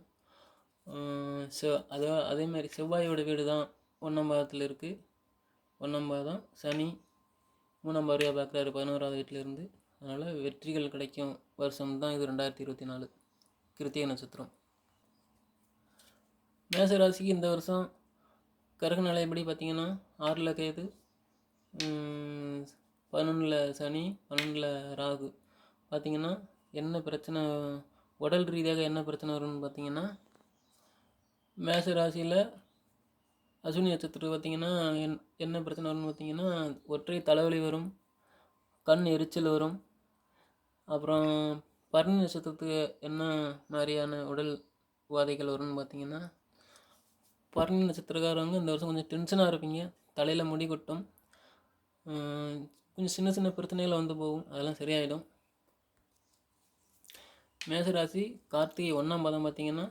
அதேமாதிரி செவ்வாயோட வீடு தான் 1ஆம் பாதத்தில் இருக்குது. 1ஆம் பாதம் சனி 3ஆம் பார்வையாக பார்க்குறாரு 11வது வீட்டிலேருந்து. அதனால் வெற்றிகள் கிடைக்கும் வருஷம் தான் இது 2024 கிருத்திகை நட்சத்திரம். மேஷராசிக்கு இந்த வருஷம் கரக நிலைப்படி பார்த்திங்கன்னா 6ல் கேது, 11ல் சனி, 12ல் ராகு. பார்த்திங்கன்னா என்ன பிரச்சனை, உடல் ரீதியாக என்ன பிரச்சனை வரும்னு பார்த்திங்கன்னா, மேஷராசியில் அஸ்வினி நட்சத்திரம் பார்த்திங்கன்னா என்ன பிரச்சனை வரும்னு பார்த்திங்கன்னா ஒற்றை தலைவலி வரும், கண் எரிச்சல் வரும். அப்புறம் பரணி நட்சத்திரத்துக்கு என்ன மாதிரியான உடல் உபாதைகள் வரும்னு பார்த்திங்கன்னா, பரணி நட்சத்திரக்காரவங்க இந்த வருஷம் கொஞ்சம் டென்ஷனாக இருப்பீங்க. தலையில் முடி கொட்டும். கொஞ்சம் சின்ன சின்ன பிரச்சனைகள் வந்து போகும். அதெல்லாம் சரியாயிடும். மேஷராசி கார்த்திகை 1ஆம் பாதம் பார்த்திங்கன்னா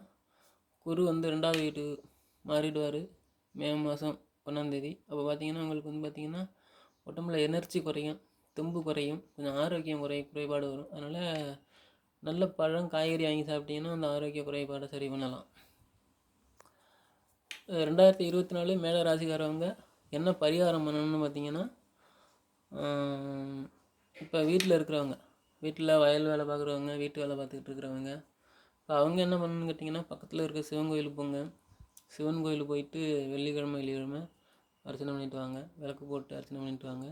குரு வந்து 2வது வீட்டு மாறிடுவார் மே மாதம் 1ஆம் தேதி. அப்போ பார்த்திங்கன்னா உங்களுக்கு வந்து பார்த்திங்கன்னா உடம்புல எனர்ஜி குறையும், தெம்பு குறையும், கொஞ்சம் ஆரோக்கியம் குறைபாடு வரும். அதனால் நல்ல பழம் காய்கறி வாங்கி சாப்பிட்டீங்கன்னா அந்த ஆரோக்கிய குறைபாடை சரி பண்ணலாம். 2024 மேல ராசிக்காரவங்க என்ன பரிகாரம் பண்ணணும்னு பார்த்திங்கன்னா, இப்போ வீட்டில் இருக்கிறவங்க, வீட்டில் வயல் வேலை பார்க்குறவங்க, வீட்டு வேலை பார்த்துக்கிட்டு இருக்கிறவங்க, இப்போ அவங்க என்ன பண்ணணும்னு கேட்டிங்கன்னா, பக்கத்தில் இருக்க சிவன் கோயிலுக்கு போங்க. சிவன் கோயிலுக்கு போயிட்டு வெள்ளிக்கிழமை அர்ச்சனை பண்ணிட்டு வாங்க. விளக்கு போட்டு அர்ச்சனை பண்ணிட்டு வாங்க.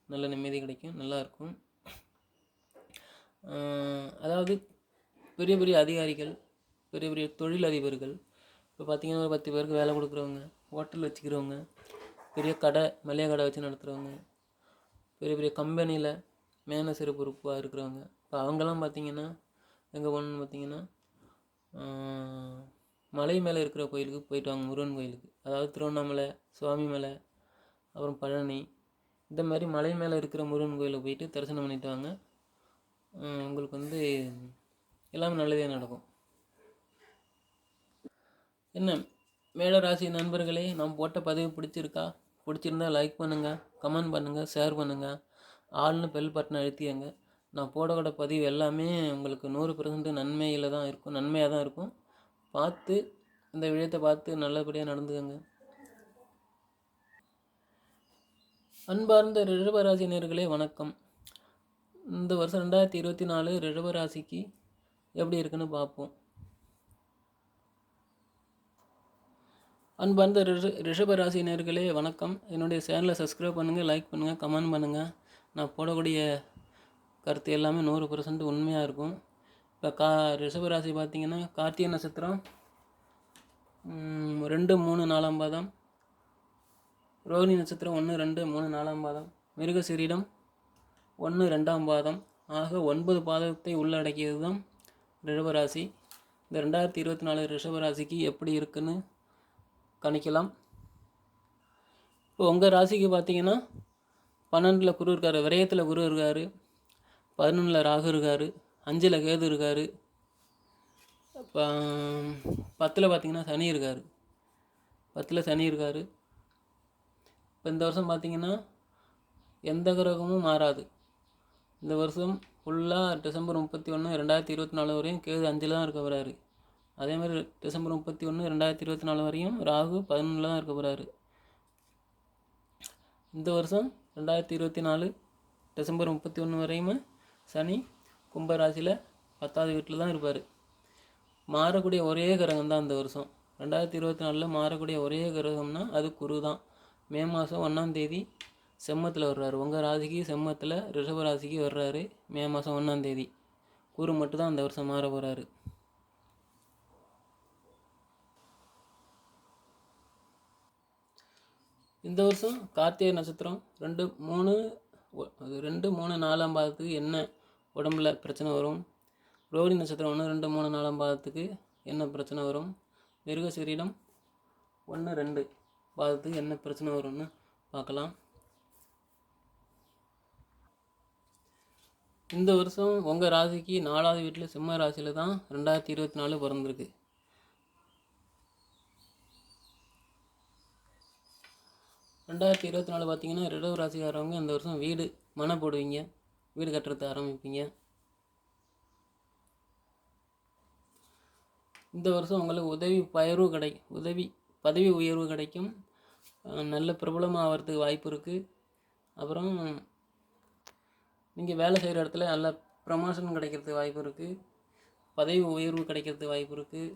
நல்ல நிம்மதி கிடைக்கும், நல்லாயிருக்கும். அதாவது பெரிய பெரிய அதிகாரிகள், பெரிய பெரிய தொழிலதிபர்கள், இப்போ பார்த்திங்கன்னா ஒரு 10 பேருக்கு வேலை கொடுக்குறவங்க, ஹோட்டல் வச்சுக்கிறவங்க, பெரிய கடை மளிகை கடை வச்சு நடத்துகிறவங்க, பெரிய பெரிய கம்பெனியில் மேனேஜர் பொறுப்பாக இருக்கிறவங்க, இப்போ அவங்கெல்லாம் பார்த்திங்கன்னா எங்கே போகணுன்னு பார்த்திங்கன்னா மலை மேலே இருக்கிற கோயிலுக்கு போயிட்டு வாங்க. முருகன் கோயிலுக்கு, அதாவது திருவண்ணாமலை, சுவாமி மலை, அப்புறம் பழனி, இந்த மாதிரி மலை மேலே இருக்கிற முருகன் கோயிலுக்கு போயிட்டு தரிசனம் பண்ணிட்டு வாங்க. உங்களுக்கு வந்து எல்லாமே நல்லதே நடக்கும். என்ன மேட ராசி நண்பர்களே, நாம் போட்ட பதிவு பிடிச்சிருந்தா லைக் பண்ணுங்கள், கமெண்ட் பண்ணுங்கள், ஷேர் பண்ணுங்கள், ஆல்னு பெல் பட்டனை அழுத்தியங்க. நான் போடக்கூட பதிவு எல்லாமே உங்களுக்கு 100% நன்மையாக தான் இருக்கும். பார்த்து இந்த விஷயத்தை பார்த்து நல்லபடியாக நடந்துக்கங்க. அன்பார்ந்த ரிஷபராசி நேயர்களே வணக்கம். இந்த வருஷம் 2024 ரிஷபராசிக்கு எப்படி இருக்குன்னு பார்ப்போம். அன்பார்ந்த ரிஷபராசி நேயர்களே வணக்கம். என்னுடைய சேனலை சப்ஸ்கிரைப் பண்ணுங்கள், லைக் பண்ணுங்கள், கமெண்ட் பண்ணுங்கள். நான் போடக்கூடிய கருத்து எல்லாமே 100% உண்மையாக இருக்கும். இப்போ ரிஷபராசி பார்த்திங்கன்னா கார்த்திகை நட்சத்திரம் 2, 3, 4 பாதம், ரோகிணி நட்சத்திரம் 1, 2, 3, 4 பாதம், மிருகசீரிடம் 1, 2 பாதம் ஆக 9 பாதத்தை உள்ளடக்கியது தான் ரிஷபராசி. இந்த 2024 ரிஷபராசிக்கு எப்படி இருக்குன்னு கணிக்கலாம். இப்போ உங்கள் ராசிக்கு பார்த்தீங்கன்னா 12 குரு இருக்கார், விரயத்தில் குரு இருக்கார், 11 ராகு இருக்கார், 5 கேது இருக்கார், இப்போ 10 பார்த்தீங்கன்னா சனி இருக்கார். 10 சனி இருக்கார். இப்போ இந்த வருஷம் பார்த்தீங்கன்னா எந்த கிரகமும் மாறாது. இந்த வருஷம் ஃபுல்லாக டிசம்பர் 31, 2024 வரையும் கேது 5 தான் இருக்க போகிறாரு. அதேமாதிரி டிசம்பர் 31, 2024 வரையும் ராகு 11 தான் இருக்க போகிறாரு. இந்த வருஷம் 2024 டிசம்பர் 31 வரையுமே சனி கும்பராசியில் 10வது வீட்டில் தான் இருப்பார். மாறக்கூடிய ஒரே கிரகம் தான் இந்த வருஷம் 2024 மாறக்கூடிய ஒரே கிரகம்னா அது குரு தான். மே மாதம் 1ஆம் தேதி செம்மத்தில் வர்றாரு. உங்கள் ராசிக்கு செம்மத்தில் ரிஷபராசிக்கு வர்றாரு. மே மாதம் 1ஆம் தேதி குரு மட்டும்தான் அந்த வருஷம் மாற போகிறாரு. இந்த வருஷம் கார்த்திகை நட்சத்திரம் 2, 3, 4 பாதத்துக்கு என்ன உடம்புல பிரச்சனை வரும், ரோகிணி நட்சத்திரம் 1, 2, 3, 4 பாதத்துக்கு என்ன பிரச்சனை வரும், மிருகசீரிடம் 1, 2 பாதத்துக்கு என்ன பிரச்சனை வரும்னு பார்க்கலாம். இந்த வருஷம் உங்கள் ராசிக்கு 4வது வீட்டில் சிம்ம ராசியில் தான் 2024 பிறந்திருக்கு. ரெண்டாயிரத்தி 2024 பார்த்தீங்கன்னா ரிஷப ராசிக்காரவங்க இந்த வருஷம் மனை போடுவீங்க, வீடு கட்டுறது ஆரம்பிப்பீங்க. இந்த வருஷம் உங்களுக்கு பதவி உயர்வு கிடைக்கும். நல்ல பிரபலமாகிறதுக்கு வாய்ப்பு இருக்குது. அப்புறம் நீங்கள் வேலை செய்கிற இடத்துல நல்ல ப்ரமோஷன் கிடைக்கிறதுக்கு வாய்ப்பு இருக்குது. பதவி உயர்வு கிடைக்கிறதுக்கு வாய்ப்பு இருக்குது.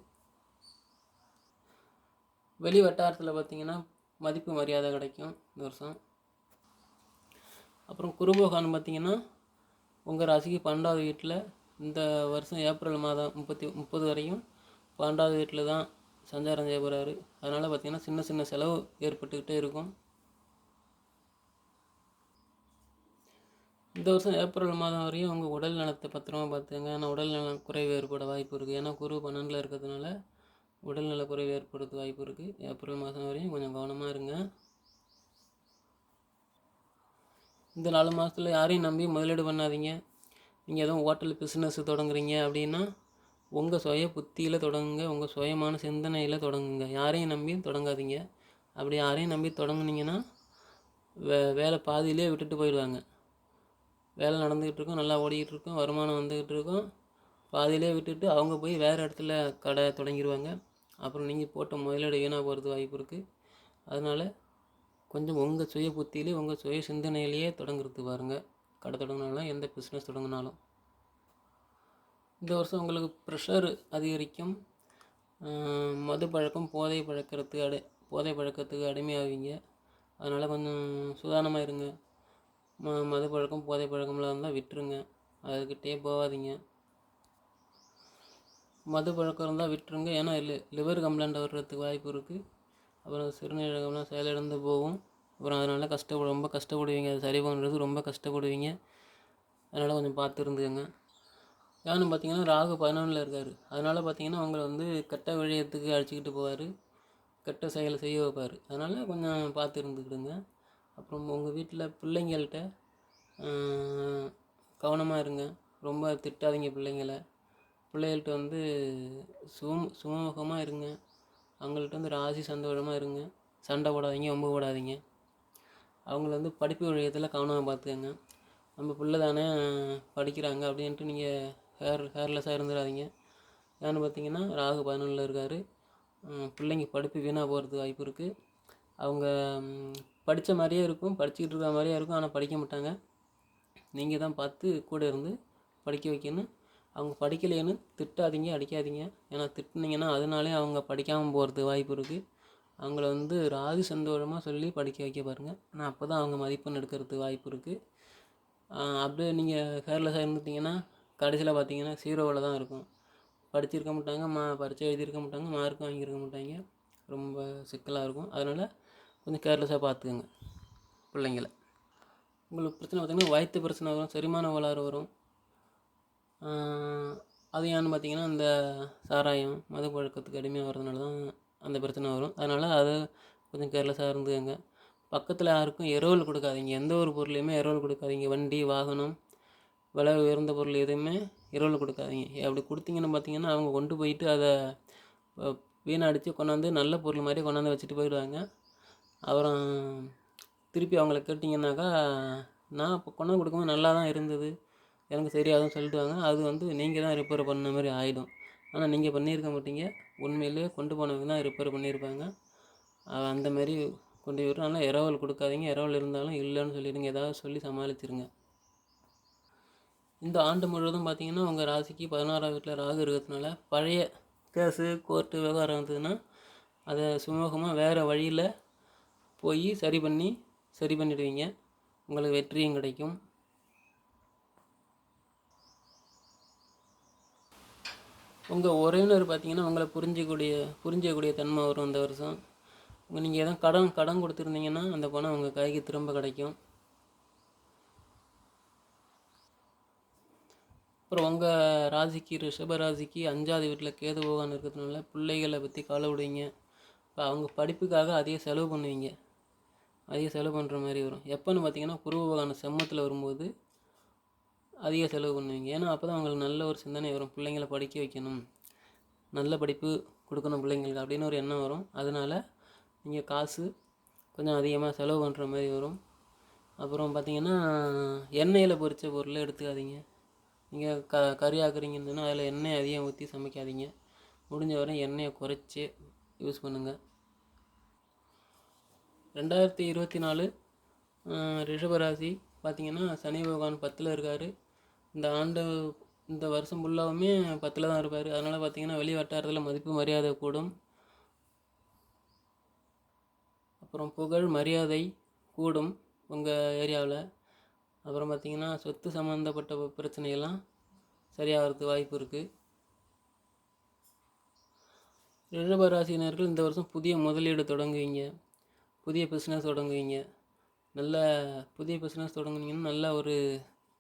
வெளி வட்டாரத்தில் பார்த்திங்கன்னா மதிப்பு மரியாதை கிடைக்கும் இந்த வருஷம். அப்புறம் குருபோகான்னு பார்த்திங்கன்னா உங்கள் ராசிக்கு 12வது வீட்டில் இந்த வருஷம் ஏப்ரல் மாதம் 30 வரையும் 12வது வீட்டில் தான் சஞ்சாரம் செய்ய போகிறாரு. அதனால் பார்த்திங்கன்னா சின்ன சின்ன செலவு ஏற்பட்டுக்கிட்டே இருக்கும். இந்த வருஷம் ஏப்ரல் மாதம் வரையும் உங்கள் உடல் நலத்தை பத்திரமா பார்த்துங்க. ஆனால் உடல் நல குறைவு ஏற்பட வாய்ப்பு இருக்குது. ஏன்னா குரு 12ல் இருக்கிறதுனால உடல்நல குறைவு ஏற்படுறதுக்கு வாய்ப்பு இருக்குது. ஏப்ரல் மாதம் வரையும் கொஞ்சம் கவனமாக இருங்க. இந்த 4 மாதத்தில் யாரையும் நம்பி முதலீடு பண்ணாதீங்க. நீங்கள் எதுவும் ஹோட்டல் பிஸ்னஸ் தொடங்குறீங்க அப்படின்னா உங்கள் சுய புத்தியில் தொடங்குங்க, உங்கள் சுயமான சிந்தனையில் தொடங்குங்க. யாரையும் நம்பி தொடங்காதீங்க. அப்படி யாரையும் நம்பி தொடங்குனீங்கன்னா வேலை பாதியிலே விட்டுட்டு போயிடுவாங்க. வேலை நடந்துக்கிட்டு இருக்கும், நல்லா ஓடிக்கிட்டு இருக்கும், வருமானம் வந்துக்கிட்டு இருக்கும், பாதியிலே விட்டுட்டு அவங்க போய் வேறு இடத்துல கடை தொடங்கிடுவாங்க. அப்புறம் நீங்கள் போட்ட முதலீடு வீணாக போகிறது வாய்ப்பு இருக்குது. அதனால் கொஞ்சம் உங்கள் சுய புத்தியிலே உங்கள் சுய சிந்தனையிலேயே தொடங்குறதுக்கு பாருங்கள். கடை தொடங்கினாலும் எந்த பிஸ்னஸ் தொடங்கினாலும். இந்த வருஷம் உங்களுக்கு ப்ரெஷர் அதிகரிக்கும். மது பழக்கம் போதை பழக்கத்துக்கு அடிமையாவீங்க. அதனால் கொஞ்சம் சுதாரணமாக இருங்க. மது பழக்கம் போதை பழக்கம்லாம் இருந்தால் விட்டுருங்க, அதுக்கிட்டே போகாதீங்க. மது பழக்கம் இருந்தால் விட்டுருங்க. ஏன்னா லிவர் கம்ப்ளைண்ட் வர்றதுக்கு வாய்ப்பு இருக்குது. அப்புறம் சிறுநீரகம்லாம் செயலிழந்து போகும். அப்புறம் அதனால் ரொம்ப கஷ்டப்படுவீங்க. அது சரி பண்ணுறது ரொம்ப கஷ்டப்படுவீங்க. அதனால் கொஞ்சம் பார்த்து இருந்துக்கங்க. ஏன்னு பார்த்தீங்கன்னா ராகு 11ல் இருக்கார். அதனால் பார்த்தீங்கன்னா அவங்களை கெட்ட விழயத்துக்கு அழைச்சிக்கிட்டு போவார், கெட்ட செயலை செய்ய வைப்பார். அதனால் கொஞ்சம் பார்த்து இருந்துக்கிடுங்க. அப்புறம் உங்கள் வீட்டில் பிள்ளைங்கள்கிட்ட கவனமாக இருங்க. ரொம்ப திட்டாதீங்க பிள்ளைகள்கிட்ட சுமூகமாக இருங்க. அவங்கள்ட்ட ராசி சந்தோஷமாக இருங்க. சண்டை போடாதீங்க, வம்பு போடாதீங்க. அவங்கள படிப்பு விஷயத்தில் கவனமாக பார்த்துக்கங்க. நம்ம பிள்ளை தானே படிக்கிறாங்க அப்படின்ட்டு நீங்கள் கேர்லெஸ்ஸாக இருந்துடாதீங்க. ஏன்னு பார்த்தீங்கன்னா ராகு 11ல் இருக்கார். பிள்ளைங்க படிப்பு வீணாக போகிறதுக்கு வாய்ப்பு இருக்குது. அவங்க படித்த மாதிரியே இருக்கும், படிச்சுக்கிட்டு இருக்கிற மாதிரியே இருக்கும், ஆனால் படிக்க மாட்டாங்க. நீங்கள் தான் பார்த்து கூட இருந்து படிக்க வைக்கணும். அவங்க படிக்கலைன்னு திட்டாதீங்க, அடிக்காதீங்க. ஏன்னா திட்டினீங்கன்னா அதனாலே அவங்க படிக்காமல் போகிறதுக்கு வாய்ப்பு இருக்குது. அவங்கள ராகு சந்தோஷமாக சொல்லி படிக்க வைக்க பாருங்கள். ஆனால் அப்போ தான் அவங்க மதிப்பெண் எடுக்கிறதுக்கு வாய்ப்பு இருக்குது. அப்படியே நீங்கள் கேர்லெஸ்ஸாக இருந்துட்டிங்கன்னா கடைசியில் பார்த்தீங்கன்னா 0வில் தான் இருக்கும். படிச்சிருக்க மாட்டாங்க, பரீட்சை எழுதியிருக்க மாட்டாங்க, மார்க்கும் வாங்கியிருக்க மாட்டாங்க. ரொம்ப சிக்கலாக இருக்கும். அதனால் கொஞ்சம் கேர்லெஸ்ஸாக பார்த்துக்கோங்க பிள்ளைங்கள. உங்களுக்கு பிரச்சனை பார்த்திங்கன்னா வயிற்று பிரச்சனை வரும், செரிமான கோளாறு வரும். அது ஏன்னு பார்த்தீங்கன்னா இந்த சாராயம் மது பழக்கத்துக்கு அடிமையாக வரதுனால தான் அந்த பிரச்சனை வரும். அதனால் அதை கொஞ்சம் கேர்லெஸ்ஸாக இருந்துக்கங்க. பக்கத்தில் யாருக்கும் இரவல் கொடுக்காதீங்க. எந்த ஒரு பொருளையுமே இரவல் கொடுக்காதீங்க. வண்டி, வாகனம், விலை உயர்ந்த பொருள் எதுவுமே இரவல் கொடுக்காதீங்க. அப்படி கொடுத்தீங்கன்னு பார்த்தீங்கன்னா அவங்க கொண்டு போயிட்டு அதை வீணடித்து கொண்டாந்து நல்ல பொருள் மாதிரி கொண்டாந்து வச்சுட்டு போயிடுவாங்க. அப்புறம் திருப்பி அவங்கள கேட்டிங்கன்னாக்கா நான் இப்போ கொண்டாந்து கொடுக்கும்போது நல்லா தான் இருந்தது, எனக்கு சரியாதுன்னு சொல்லிட்டுவாங்க. அது நீங்கள் தான் ரிப்பேர் பண்ண மாதிரி ஆகிடும். ஆனால் நீங்கள் பண்ணியிருக்க மாட்டீங்க. உண்மையிலேயே கொண்டு போனவங்க தான் ரிப்பேர் பண்ணியிருப்பாங்க. அந்த மாதிரி கொண்டு போயிடும். ஆனால் இரவல் கொடுக்காதீங்க. இரவல் இருந்தாலும் இல்லைன்னு சொல்லிடுங்க. ஏதாவது சொல்லி சமாளிச்சிருங்க. இந்த ஆண்டு முழுவதும் பார்த்திங்கன்னா உங்கள் ராசிக்கு 16ஆம் வீட்டில் ராகு இருக்கிறதுனால பழைய கேஸு, கோர்ட்டு விவகாரம் இருந்ததுன்னா அதை சுமூகமாக வேறு வழியில் போய் சரி பண்ணிவிடுவீங்க. உங்களுக்கு வெற்றியும் கிடைக்கும். உங்கள் உறவினர் பார்த்திங்கன்னா உங்களை புரிஞ்சக்கூடிய தன்மை வரும் இந்த வருஷம். நீங்கள் எதுவும் கடன் கொடுத்துருந்தீங்கன்னா அந்த பணம் உங்கள் கைக்கு திரும்ப கிடைக்கும். அப்புறம் உங்கள் ராசிக்கு ரிஷப ராசிக்கு 5ஆவது வீட்டில் கேது பகவான் இருக்கிறதுனால பிள்ளைகளை பற்றி கவலை விடுவீங்க. இப்போ அவங்க படிப்புக்காக அதிக செலவு பண்ணுவீங்க. அதிக செலவு பண்ணுற மாதிரி வரும். எப்போன்னு பார்த்தீங்கன்னா குரு பகவான் செம்மத்தில் வரும்போது அதிக செலவு பண்ணுவீங்க. ஏன்னா அப்போ தான் அவங்களுக்கு நல்ல ஒரு சிந்தனை வரும். பிள்ளைங்களை படிக்க வைக்கணும், நல்ல படிப்பு கொடுக்கணும் பிள்ளைங்களுக்கு அப்படின்னு ஒரு எண்ணம் வரும். அதனால் நீங்கள் காசு கொஞ்சம் அதிகமாக செலவு பண்ணுற மாதிரி வரும். அப்புறம் பார்த்திங்கன்னா எண்ணெயில் பொரித்த பொருளை எடுத்துக்காதீங்க. நீங்கள் கறி ஆக்குறீங்கன்னா அதில் எண்ணெய் அதிகம் ஊற்றி சமைக்காதீங்க. முடிஞ்ச வரை எண்ணெயை குறைச்சி யூஸ் பண்ணுங்கள். 2024 ரிஷபராசி பார்த்திங்கன்னா சனி பகவான் 10ல் இருக்கார். இந்த வருஷம் ஃபுல்லாகவுமே 10ல் தான் இருப்பார். அதனால் பார்த்திங்கன்னா வெளி வட்டாரத்தில் மதிப்பு மரியாதை கூடும். அப்புறம் புகழ் மரியாதை கூடும் உங்கள் ஏரியாவில். அப்புறம் பார்த்திங்கன்னா சொத்து சம்மந்தப்பட்ட பிரச்சனைகள்லாம் சரியாகிறதுக்கு வாய்ப்பு இருக்குது. ரிஷபராசினர்கள் இந்த வருஷம் புதிய முதலீடு தொடங்குவீங்க, புதிய பிஸ்னஸ் தொடங்குவீங்க. புதிய பிஸ்னஸ் தொடங்குனீங்கன்னா நல்ல ஒரு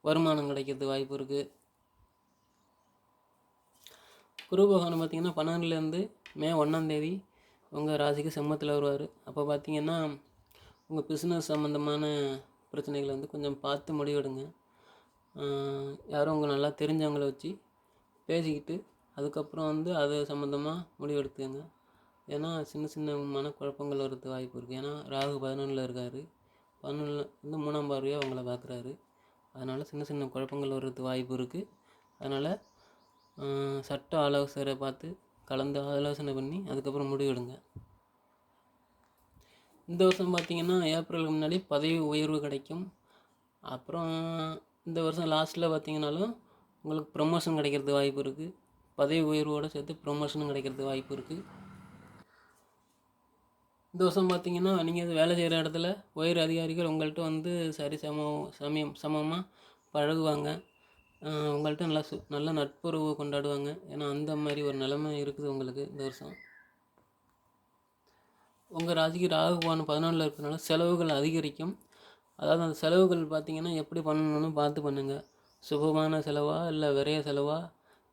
வருமானம் கிடைக்கிறதுக்கு வாய்ப்பு இருக்குது. குரு பகவான் பார்த்திங்கன்னா 12லேருந்து மே 1ஆம் தேதி உங்கள் ராசிக்கு செம்மத்தில் வருவார். அப்போ பார்த்திங்கன்னா உங்கள் பிஸ்னஸ் சம்மந்தமான பிரச்சனைகளை கொஞ்சம் பார்த்து முடிவெடுங்க. யாரும் உங்கள் நல்லா தெரிஞ்சவங்கள வச்சு பேசிக்கிட்டு அதுக்கப்புறம் அது சம்மந்தமாக முடிவெடுத்துங்க. ஏன்னா சின்ன மனக்குழப்பங்கள் வர்றதுக்கு வாய்ப்பு இருக்குது. ஏன்னா ராகு 11ல் இருக்கார். 11ல் 3ஆம் பார்வையாக அவங்கள பார்க்குறாரு. அதனால் சின்ன குழப்பங்கள் வர்றதுக்கு வாய்ப்பு இருக்குது. அதனால் சட்ட ஆலோசகரை பார்த்து கலந்து ஆலோசனை பண்ணி அதுக்கப்புறம் முடிவெடுங்க. இந்த வருஷம் பார்த்திங்கன்னா ஏப்ரலுக்கு முன்னாடி பதவி உயர்வு கிடைக்கும். அப்புறம் இந்த வருஷம் லாஸ்ட்டில் பார்த்திங்கனாலும் உங்களுக்கு ப்ரொமோஷன் கிடைக்கிறதுக்கு வாய்ப்பு இருக்குது. பதவி உயர்வோடு சேர்த்து ப்ரொமோஷனும் கிடைக்கிறதுக்கு வாய்ப்பு இருக்குது. இந்த வருஷம் பார்த்திங்கன்னா நீங்கள் வேலை செய்கிற இடத்துல உயர் அதிகாரிகள் உங்கள்கிட்ட சரி சமமாக பழகுவாங்க. உங்கள்கிட்ட நல்ல நட்புறவு கொண்டாடுவாங்க. ஏன்னா அந்த மாதிரி ஒரு நிலைமை இருக்குது உங்களுக்கு இந்த வருஷம். உங்கள் ராசிக்கு ராகு பகவான் 14ல் இருக்கிறதுனால செலவுகள் அதிகரிக்கும். அதாவது அந்த செலவுகள் பார்த்திங்கன்னா எப்படி பண்ணணும்னு பார்த்து பண்ணுங்கள். சுபமான செலவா இல்லை விரைய செலவா,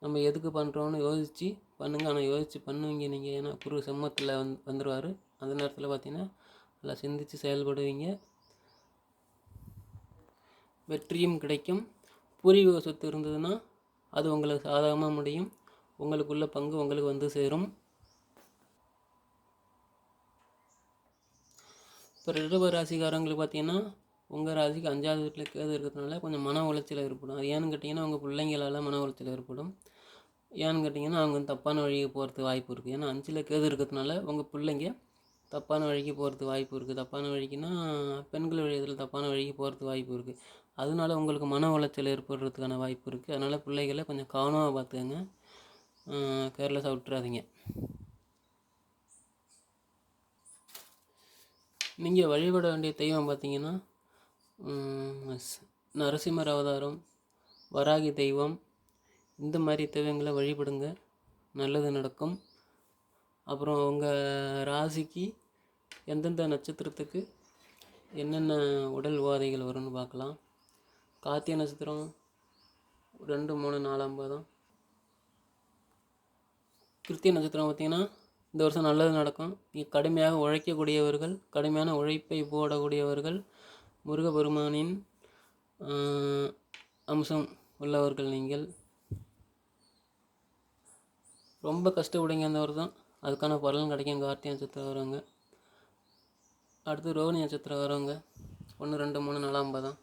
நம்ம எதுக்கு பண்ணுறோன்னு யோசித்து பண்ணுங்கள். ஆனால் யோசித்து பண்ணுவீங்க நீங்கள். ஏன்னா குரு செம்மத்தில் வந்துடுவார். அந்த நேரத்தில் பார்த்திங்கன்னா நல்லா சிந்தித்து செயல்படுவீங்க. வெற்றியும் கிடைக்கும். பூர்வீக சொத்து இருந்ததுன்னா அது உங்களுக்கு சாதகமாக முடியும். உங்களுக்குள்ள பங்கு உங்களுக்கு சேரும். இப்போ ரிஷப ராசிக்காரங்களுக்கு பார்த்திங்கன்னா உங்கள் ராசிக்கு 5வது வீட்டில் கேது இருக்கிறதுனால கொஞ்சம் மன உளைச்சல் ஏற்படும். அது ஏன்னு கேட்டிங்கன்னா உங்கள் பிள்ளைங்களால் மன உளைச்சல் ஏற்படும். ஏன்னு கேட்டிங்கன்னா அவங்க தப்பான வழிக்கு போகிறதுக்கு வாய்ப்பு இருக்குது. ஏன்னா 5ல் கேது இருக்கிறதுனால உங்கள் பிள்ளைங்க தப்பான வழிக்கு போகிறதுக்கு வாய்ப்பு இருக்குது. தப்பான வழிக்குன்னா பெண்கள் வழியில் தப்பான வழிக்கு போகிறதுக்கு வாய்ப்பு இருக்குது. அதனால உங்களுக்கு மன உளைச்சல் ஏற்படுறதுக்கான வாய்ப்பு இருக்குது. அதனால் பிள்ளைகளை கொஞ்சம் கவனமாக பார்த்துக்கங்க, கேர்லெஸ்ஸாக விட்டுறாதீங்க. நீங்கள் வழிபட வேண்டிய தெய்வம் பார்த்தீங்கன்னா நரசிம்மர் அவதாரம், வராகி தெய்வம், இந்த மாதிரி தெய்வங்களை வழிபடுங்க, நல்லது நடக்கும். அப்புறம் உங்கள் ராசிக்கு எந்தெந்த நட்சத்திரத்துக்கு என்னென்ன உடல் உபாதைகள் வரும்னு பார்க்கலாம். கார்த்திகை நட்சத்திரம் 2, 3, 4 பாதம். கிருத்திகை நட்சத்திரம் பார்த்திங்கன்னா இந்த வருஷம் நல்லது நடக்கும். கடுமையாக உழைக்கக்கூடியவர்கள், கடுமையான உழைப்பை போடக்கூடியவர்கள், முருகபெருமானின் அம்சம் உள்ளவர்கள் நீங்கள். ரொம்ப கஷ்டப்படுங்க இந்த வருஷம், அதுக்கான பலன் கிடைக்கும். கார்த்திகை நட்சத்திரம் வரவங்க. அடுத்து ரோகிணி நட்சத்திரம் வரவங்க 1, 2, 3, 4 பாதம்.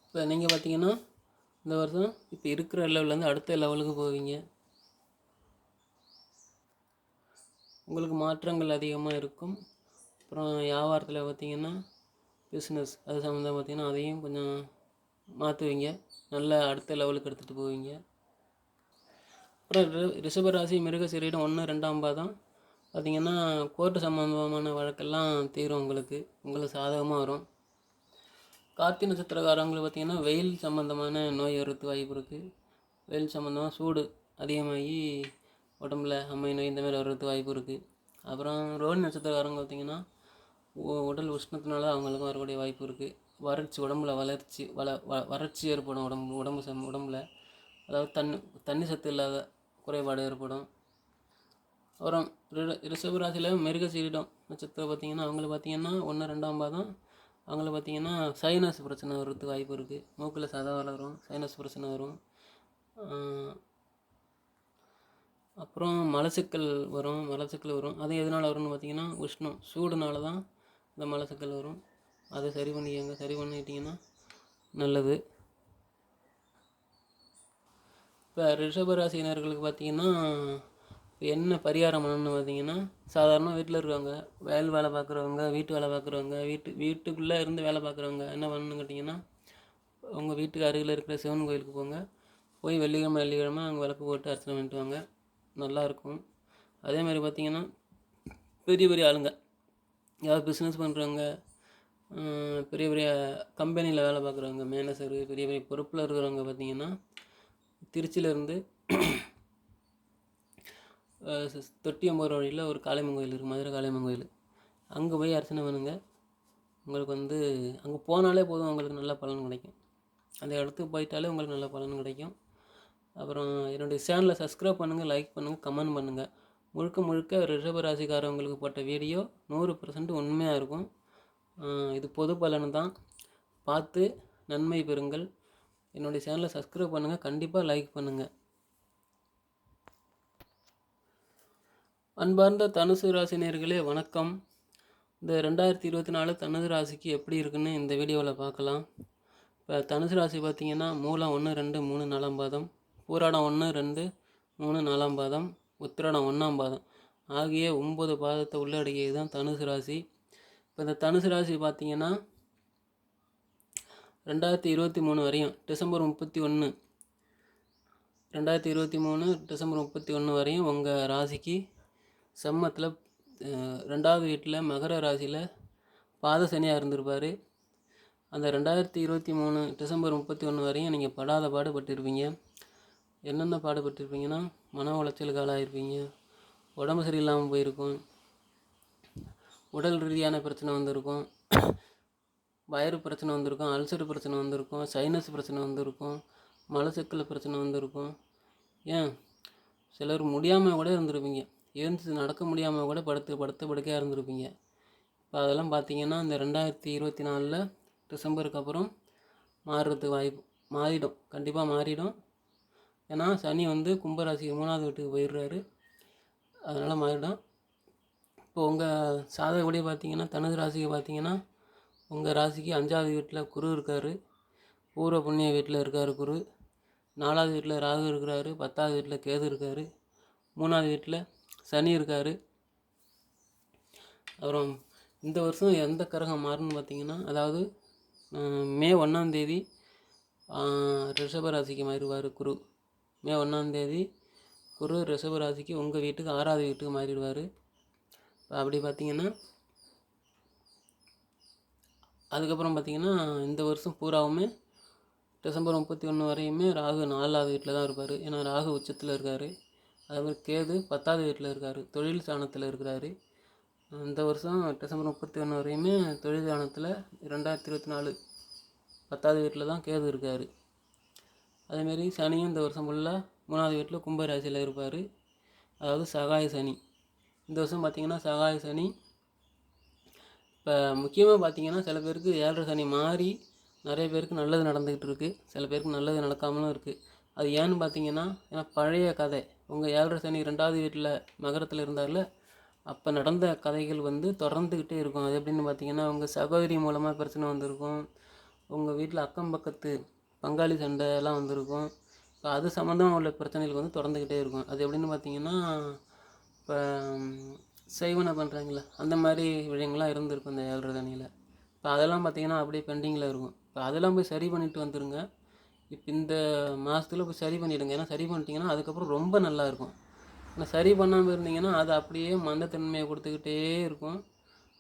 இப்போ நீங்கள் பார்த்தீங்கன்னா இந்த வருஷம் இப்போ இருக்கிற லெவல்லேருந்து அடுத்த லெவலுக்கு போவீங்க. உங்களுக்கு மாற்றங்கள் அதிகமாக இருக்கும். அப்புறம் வியாபாரத்தில் பார்த்திங்கன்னா பிஸ்னஸ் அது சம்மந்தம் பார்த்திங்கன்னா அதையும் கொஞ்சம் மாற்றுவீங்க, நல்ல அடுத்த லெவலுக்கு எடுத்துகிட்டு போவீங்க. அப்புறம் ரிஷபராசி மிருகசீரிடம் 1, 2 பாதம் பார்த்திங்கன்னா கோர்ட்டு சம்மந்தமான வழக்கெல்லாம் தீரும், உங்களுக்கு சாதகமாக வரும். கார்த்திகை நட்சத்திரக்காரங்களுக்கு பார்த்திங்கன்னா வெயில் சம்மந்தமான நோய் வரத்து வாய்ப்பு இருக்குது. வெயில் சம்மந்தமாக சூடு அதிகமாகி உடம்புல அம்மை நோய் இந்த மாதிரி வர்றதுக்கு வாய்ப்பு இருக்குது. அப்புறம் ரோஹிணி நட்சத்திரக்காரங்க பார்த்திங்கன்னா உடல் உஷ்ணத்தினால அவங்களுக்கும் வரக்கூடிய வாய்ப்பு இருக்குது. வறட்சி, உடம்புல வறட்சி ஏற்படும். உடம்புல அதாவது தண்ணி சத்து இல்லாத குறைபாடு ஏற்படும். அப்புறம் ரிஷபராசியில் மிருகசீரிடம் நட்சத்திரம் பார்த்திங்கன்னா அவங்கள பார்த்திங்கன்னா 1, 2 பாதம். அவங்கள பார்த்திங்கன்னா சைனஸ் பிரச்சனை வர்றதுக்கு வாய்ப்பு இருக்குது. மூக்கில் சதை வளரும், சைனஸ் பிரச்சனை வரும். அப்புறம் மலச்சிக்கல் வரும். அது எதனால் வரும்னு பார்த்திங்கன்னா உஷ்ணம், சூடுனால தான் இந்த மலச்சிக்கல் வரும். அதை சரி பண்ணிக்கிட்டிங்கன்னா நல்லது. இப்போ ரிஷபராசினர்களுக்கு பார்த்திங்கன்னா என்ன பரிகாரம் பண்ணணும்னு பார்த்திங்கன்னா, சாதாரண வீட்டில் இருக்கிறவங்க, வேலை பார்க்குறவங்க, வீட்டு வேலை பார்க்குறவங்க, வீட்டுக்குள்ளே இருந்து வேலை பார்க்குறவங்க என்ன பண்ணணும்னு கேட்டிங்கன்னா, உங்கள் வீட்டுக்கு அருகில் இருக்கிற சிவன் கோயிலுக்கு போங்க. போய் வெள்ளிக்கிழமை அங்கே விளக்கு போட்டு அர்ச்சனை பண்ணிட்டு வாங்க, நல்லாயிருக்கும். அதேமாதிரி பார்த்திங்கன்னா பெரிய பெரிய ஆளுங்க, யாராவது பிஸ்னஸ் பண்ணுறவங்க, பெரிய பெரிய கம்பெனியில் வேலை பார்க்குறவங்க, மேனேஜரு, பெரிய பெரிய பொறுப்பில் இருக்கிறவங்க பார்த்திங்கன்னா திருச்சியிலேருந்து தொட்டியம்பூர் வழியில் ஒரு காளியம்மன் கோயில் இருக்குது, மதுரை காளியம்மன் கோயில். அங்கே போய் அர்ச்சனை பண்ணுங்க. உங்களுக்கு அங்கே போனாலே போதும், உங்களுக்கு நல்ல பலன் கிடைக்கும். அந்த இடத்துக்கு போயிட்டாலே உங்களுக்கு நல்ல பலன் கிடைக்கும். அப்புறம் என்னுடைய சேனலை சப்ஸ்கிரைப் பண்ணுங்கள், லைக் பண்ணுங்கள், கமெண்ட் பண்ணுங்கள். முழுக்க ரிஷபராசிக்காரவங்களுக்கு போட்ட வீடியோ 100% உண்மையாக இருக்கும். இது பொது பலன் தான், பார்த்து நன்மை பெறுங்கள். என்னுடைய சேனலை சப்ஸ்கிரைப் பண்ணுங்கள், கண்டிப்பாக லைக் பண்ணுங்கள். அன்பார்ந்த தனுசு ராசினியர்களே வணக்கம். இந்த 2024 தனுசு ராசிக்கு எப்படி இருக்குன்னு இந்த வீடியோவில் பார்க்கலாம். இப்போ தனுசு ராசி பார்த்திங்கன்னா மூலம் 1, 2, 3, 4 பாதம், பூராடம் 1, 2, 3, 4 பாதம், உத்திராடம் 1 பாதம் ஆகிய 9 பாதத்தை உள்ளடக்கியது தான் தனுசு ராசி. இப்போ இந்த தனுசு ராசி பார்த்திங்கன்னா 2023 வரையும் டிசம்பர் 31 வரையும் உங்கள் ராசிக்கு செம்மத்தில் 2வது வீட்டில் மகர ராசியில் பாத சனியாக இருந்திருப்பார். அந்த 2023 டிசம்பர் 31 வரையும் நீங்கள் படாத பாடுபட்டிருப்பீங்க. என்னென்ன பாடுபட்டிருப்பீங்கன்னா, மன உளைச்சலுக்கு ஆளாயிருப்பீங்க, உடம்பு சரியில்லாமல் போயிருக்கும், உடல் ரீதியான பிரச்சனை வந்திருக்கும், வயிறு பிரச்சனை வந்திருக்கும், அல்சர் பிரச்சனை வந்திருக்கும், சைனஸ் பிரச்சனை வந்திருக்கும், மலச்சிக்கல் பிரச்சனை வந்திருக்கும். ஏன் சிலர் முடியாமல் கூட இருந்திருப்பீங்க, எழுந்து நடக்க முடியாமல் கூட படுக்கையாக இருந்திருப்பீங்க. இப்போ அதெல்லாம் பார்த்திங்கன்னா இந்த 2024 டிசம்பருக்கு அப்புறம் மாறுறதுக்கு மாறிடும், கண்டிப்பாக மாறிடும். ஏன்னா சனி கும்பராசி 3வது வீட்டுக்கு போயிடுறாரு, அதனால் மாறிடும். இப்போ உங்கள் சாதகப்படி பார்த்தீங்கன்னா தனுசு ராசிக்கு பார்த்தீங்கன்னா உங்கள் ராசிக்கு 5வது வீட்டில் குரு இருக்கார், பூர்வ புண்ணிய வீட்டில் இருக்கார் குரு. 4வது வீட்டில் ராகு இருக்கிறாரு, 10வது வீட்டில் கேது இருக்கார், 3வது வீட்டில் சனி இருக்கார். அப்புறம் இந்த வருஷம் எந்த கிரகம் மாறுன்னு பார்த்தீங்கன்னா, அதாவது மே 1ஆம் தேதி ரிஷப ராசிக்கு மாறிடுவார் குரு. மே 1ஆம் தேதி குரு ரிஷப ராசிக்கு உங்கள் வீட்டுக்கு 6வது வீட்டுக்கு மாறிடுவார். அப்படி பார்த்தீங்கன்னா அதுக்கப்புறம் பார்த்தீங்கன்னா இந்த வருஷம் பூராவுமே டிசம்பர் 31 வரையுமே ராகு 4வது வீட்டில் தான் இருப்பார். ஏன்னா ராகு உச்சத்தில் இருக்கார். அதேமாதிரி கேது 10வது வீட்டில் இருக்கார், தொழில் ஸ்தானத்தில் இருக்கிறாரு. இந்த வருஷம் டிசம்பர் 31 வரையுமே தொழில் ஸ்தானத்தில் 2024 10வது வீட்டில் தான் கேது இருக்கார். அதேமாரி சனியும் இந்த வருஷம் ஃபுல்லாக 3வது வீட்டில் கும்ப ராசியில் இருப்பார், அதாவது சகாய சனி. இந்த வருஷம் பார்த்திங்கன்னா சகாய சனி. இப்போ முக்கியமாக பார்த்திங்கன்னா சில பேருக்கு 7.5 சனி மாறி நிறைய பேருக்கு நல்லது நடந்துக்கிட்டு இருக்குது, சில பேருக்கு நல்லது நடக்காமலும் இருக்குது. அது ஏன்னு பார்த்தீங்கன்னா, ஏன்னா பழைய கதை உங்கள் 7.5 சனி 2வது வீட்டில் மகரத்தில் இருந்தால அப்போ நடந்த கதைகள் வந்து தொடர்ந்துக்கிட்டே இருக்கும். அது எப்படின்னு பார்த்தீங்கன்னா, உங்கள் சகோதரி மூலமாக பிரச்சனை வந்திருக்கும், உங்கள் வீட்டில் அக்கம் பக்கத்து பங்காளி சண்டை எல்லாம் வந்திருக்கும். இப்போ அது சம்மந்தமாக உள்ள பிரச்சனைகள் வந்து தொடர்ந்துக்கிட்டே இருக்கும். அது எப்படின்னு பார்த்தீங்கன்னா, இப்போ செய்வனை பண்ணுறாங்களே அந்த மாதிரி விஷயங்கள்லாம் இருந்திருக்கும் இந்த 7.5 சனியில். இப்போ அதெல்லாம் பார்த்திங்கன்னா அப்படியே பெண்டிங்கில் இருக்கும். இப்போ அதெல்லாம் போய் சரி பண்ணிவிட்டு வந்துடுங்க. இப்போ இந்த மாதத்துல போய் சரி பண்ணிவிடுங்க. ஏன்னா சரி பண்ணிட்டீங்கன்னா அதுக்கப்புறம் ரொம்ப நல்லாயிருக்கும். ஆனால் சரி பண்ணாமல் இருந்தீங்கன்னா அது அப்படியே மந்தத்தன்மையை கொடுத்துக்கிட்டே இருக்கும்.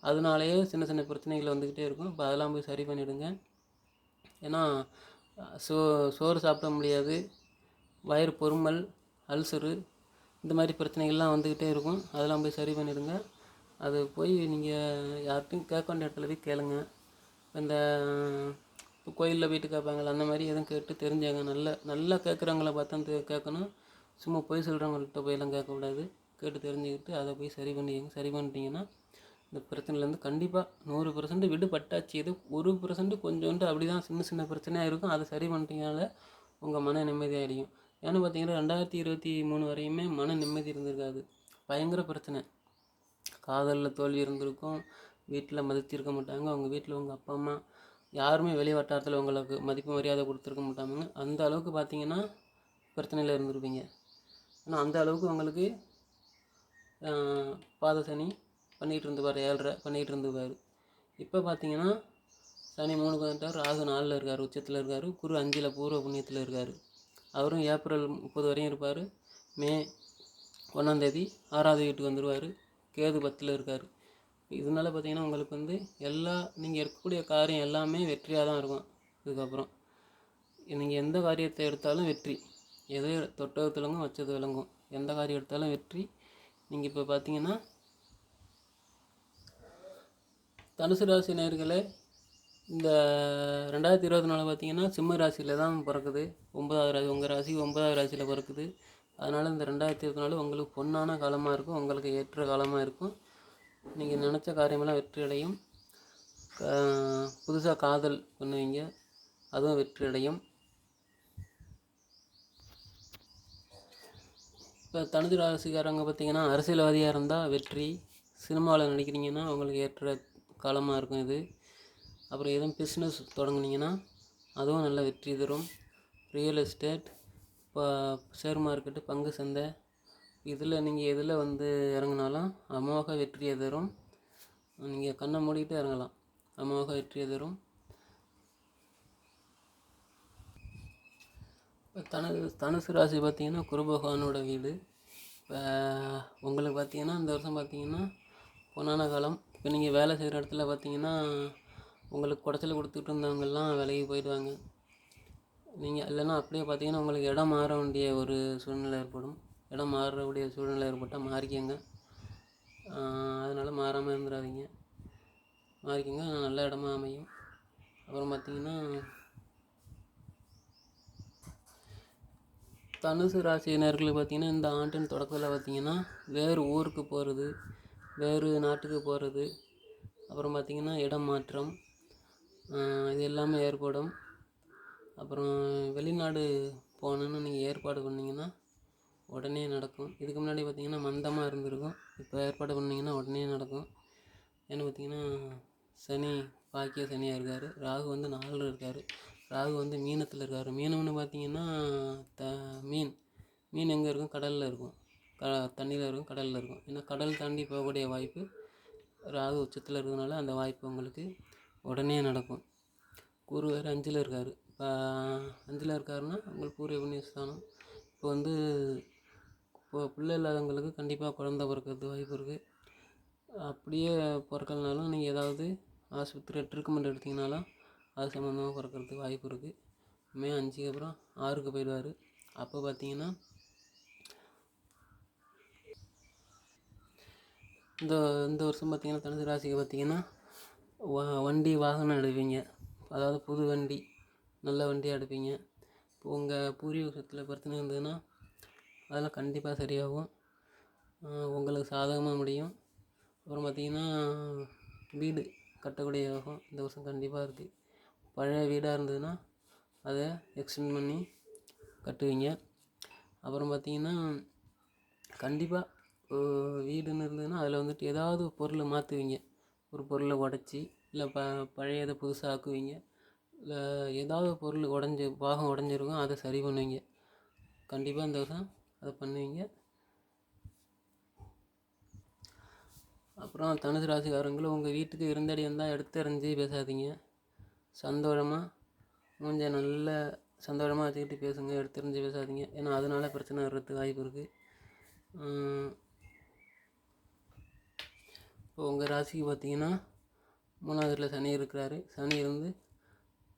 அதனாலேயே சின்ன சின்ன பிரச்சனைகள் வந்துக்கிட்டே இருக்கும். இப்போ அதெல்லாம் போய் சரி பண்ணிவிடுங்க. ஏன்னா சோறு சாப்பிட முடியாது, வயிறு பொறுமல், அல்சரு இந்த மாதிரி பிரச்சனைகள்லாம் வந்துக்கிட்டே இருக்கும். அதெல்லாம் போய் சரி பண்ணிவிடுங்க. அது போய் நீங்கள் யார்கிட்டையும் கேட்க வேண்டிய இடத்துல போய் கேளுங்க. இந்த கோயிலில் போய்ட்டு கேட்பாங்களே அந்த மாதிரி எதுவும் கேட்டு தெரிஞ்சாங்க. நல்லா கேட்குறவங்கள பார்த்தா கேட்கணும். சும்மா போய் சொல்கிறவங்கள்ட்ட போயெல்லாம் கேட்கக்கூடாது. கேட்டு தெரிஞ்சுக்கிட்டு அதை போய் சரி பண்ணிட்டீங்கன்னா இந்த பிரச்சனையிலேருந்து கண்டிப்பாக 100% விடுபட்டாச்சு. இது 1% கொஞ்சோண்டு அப்படி தான் சின்ன சின்ன பிரச்சனையாக இருக்கும். அதை சரி பண்ணிட்டீங்கனால உங்கள் மன நிம்மதியாகிடும். ஏன்னு பார்த்தீங்கன்னா 2023 வரையுமே மன நிம்மதி இருந்திருக்காது. பயங்கர பிரச்சனை. காதலில் தோல்வி இருந்திருக்கும், வீட்டில் மதிச்சிருக்க மாட்டாங்க, உங்கள் வீட்டில் உங்கள் அப்பா அம்மா யாருமே வெளி வட்டாரத்தில் உங்களுக்கு மதிப்பு மரியாதை கொடுத்துருக்க மாட்டாங்க. அந்த அளவுக்கு பார்த்தீங்கன்னா பிரச்சனையில் இருந்திருப்பீங்க. ஆனால் அந்த அளவுக்கு உங்களுக்கு பாத சனி பண்ணிகிட்டு இருந்துப்பார், 7.5 பண்ணிகிட்டு இருந்துப்பார். இப்போ பார்த்தீங்கன்னா சனி 3 வந்துட்டார், ராகு 4ல் இருக்கார், உச்சத்தில் இருக்கார், குரு 5ல் பூர்வ புண்ணியத்தில் இருக்கார். அவரும் ஏப்ரல் 30 வரையும் இருப்பார். மே 1ஆம் தேதி 6வது வீட்டுக்கு வந்துடுவார். கேது 10ல் இருக்கார். இதனால பார்த்தீங்கன்னா உங்களுக்கு வந்து நீங்கள் இருக்கக்கூடிய காரியம் எல்லாமே வெற்றியாக தான் இருக்கும். இதுக்கப்புறம் நீங்கள் எந்த காரியத்தை எடுத்தாலும் வெற்றி. எது தொட்டது விளங்கும், வச்சது விளங்கும். எந்த காரியம் எடுத்தாலும் வெற்றி. நீங்கள் இப்போ பார்த்தீங்கன்னா தனுசு ராசி நேயர்களே, இந்த 2024 பார்த்தீங்கன்னா சிம்ம ராசியில் தான் பிறக்குது. 9வது ராசி உங்கள் ராசிக்கு 9வது ராசியில் பிறக்குது. அதனால் இந்த 2024 உங்களுக்கு பொன்னான காலமாக இருக்கும், உங்களுக்கு ஏற்ற காலமாக இருக்கும். நீங்கள் நினச்ச காரியமெல்லாம் வெற்றி அடையும். புதுசாக காதல் பண்ணுவீங்க, அதுவும் வெற்றி அடையும். இப்போ தனுசு ராசிக்காரங்க பார்த்திங்கன்னா அரசியல்வாதியாக இருந்தால் வெற்றி, சினிமாவில் நடிக்கிறீங்கன்னா உங்களுக்கு ஏற்ற காலமாக இருக்கும் இது. அப்புறம் எதுவும் பிஸ்னஸ் தொடங்குனீங்கன்னா அதுவும் நல்ல வெற்றி தரும். ரியல் எஸ்டேட், இப்போ ஷேர் மார்க்கெட்டு, பங்கு சந்தை, இதில் நீங்கள் எதில் வந்து இறங்கினாலும் அமோக வெற்றியை தரும். நீங்கள் கண்ணை மூடிட்டு இறங்கலாம், அமோக வெற்றியை தரும். தனுசு ராசி பார்த்திங்கன்னா குரு பகவானோட வீடு. இப்போ உங்களுக்கு பார்த்திங்கன்னா இந்த வருஷம் பார்த்திங்கன்னா பொன்னான காலம். இப்போ நீங்கள் வேலை செய்கிற இடத்துல பார்த்திங்கன்னா உங்களுக்கு குடைச்சல் கொடுத்துட்டு இருந்தவங்கெல்லாம் விலகி போயிடுவாங்க. நீங்கள் இல்லைன்னா அப்படியே பார்த்திங்கன்னா உங்களுக்கு இடம் மாற வேண்டிய ஒரு சூழ்நிலை ஏற்படும். இடம் மாறக்கூடிய சூழ்நிலை ஏற்பட்டால் மாறிக்கங்க. அதனால் மாறாமல் இருந்துடாதீங்க, மாறிக்கங்க, நல்ல இடமா அமையும். அப்புறம் பார்த்திங்கன்னா தனுசு ராசியினர்களுக்கு பார்த்திங்கன்னா இந்த ஆண்டின் தொடக்கத்தில் பார்த்திங்கன்னா வேறு ஊருக்கு போகிறது, வேறு நாட்டுக்கு போகிறது, அப்புறம் பார்த்திங்கன்னா இடம் மாற்றம், இது எல்லாமே ஏற்படும். அப்புறம் வெளிநாடு போகணுன்னு நீங்கள் ஏற்பாடு பண்ணிங்கன்னா உடனே நடக்கும். இதுக்கு முன்னாடி பார்த்திங்கன்னா மந்தமாக இருந்திருக்கும். இப்போ ஏற்பாடு பண்ணிங்கன்னா உடனே நடக்கும். ஏன்னு பார்த்திங்கன்னா சனி பாக்கிய சனியாக இருக்கார். ராகு வந்து 4 இருக்கார். ராகு வந்து மீனத்தில் இருக்கார். மீனம்னு பார்த்திங்கன்னா மீன் மீன் எங்கே இருக்கும்? கடலில் இருக்கும். தண்ணியில் இருக்கும், கடலில் இருக்கும். ஏன்னா கடல் தாண்டி போகக்கூடிய வாய்ப்பு ராகு உச்சத்தில் இருக்கிறதுனால அந்த வாய்ப்பு உங்களுக்கு உடனே நடக்கும். குரு வேறு 5ல் இருக்கார். இப்போ 5ல் இருக்காருன்னா உங்களுக்கு பூர்வ புண்ணியஸ்தானம். இப்போ வந்து பிள்ளை இல்லாதவங்களுக்கு கண்டிப்பாக குழந்த பிறக்கிறது வாய்ப்பு இருக்குது. அப்படியே பிறக்கலனாலும் நீங்கள் ஏதாவது ஆஸ்பத்திரியில் ட்ரீட்மெண்ட் எடுத்திங்கனாலும் அது சம்மந்தமாக பிறக்கிறதுக்கு வாய்ப்பு இருக்குது. மே 5க்கு அப்புறம் 6க்கு போயிடுவார். அப்போ பார்த்தீங்கன்னா இந்த வருஷம் பார்த்திங்கன்னா தனுசு ராசிக்கு பார்த்திங்கன்னா வண்டி வாகனம் எடுப்பீங்க. அதாவது புது வண்டி, நல்ல வண்டியாக எடுப்பீங்க. இப்போ உங்கள் பூர்வீகத்தில் பிரச்சனை இருந்ததுன்னா அதெல்லாம் கண்டிப்பாக சரியாகும். உங்களுக்கு சாதகமாக முடியும். அப்புறம் பார்த்திங்கன்னா வீடு கட்டக்கூடிய யோகம் இந்த வருஷம் கண்டிப்பாக இருக்குது. பழைய வீடாக இருந்ததுன்னா அதை எக்ஸ்டெண்ட் பண்ணி கட்டுவீங்க. அப்புறம் பார்த்திங்கன்னா கண்டிப்பாக வீடுன்னு இருந்ததுன்னா அதில் வந்துட்டு ஏதாவது பொருளை மாற்றுவீங்க. ஒரு பொருளை உடச்சி இல்லை பழையதை புதுசாக ஆக்குவீங்க. இல்லை ஏதாவது பொருள் பாகம் உடஞ்சிருக்கும், அதை சரி பண்ணுவீங்க. கண்டிப்பாக இந்த வருஷம் அதை பண்ணுவீங்க. அப்புறம் தனுசு ராசிக்காரங்களும் உங்கள் வீட்டுக்கு விருந்தாடி வந்தால் எடுத்தறிஞ்சு பேசாதீங்க. சந்தோஷமாக மூஞ்ச நல்ல சந்தோஷமாக வச்சுக்கிட்டு பேசுங்க. எடுத்தறிஞ்சு பேசாதீங்க. ஏன்னா அதனால பிரச்சனை வர்றதுக்கு வாய்ப்பு இருக்குது. இப்போ உங்கள் ராசிக்கு பார்த்தீங்கன்னா 3வது வீட்டில் சனி இருக்கிறாரு. சனி இருந்து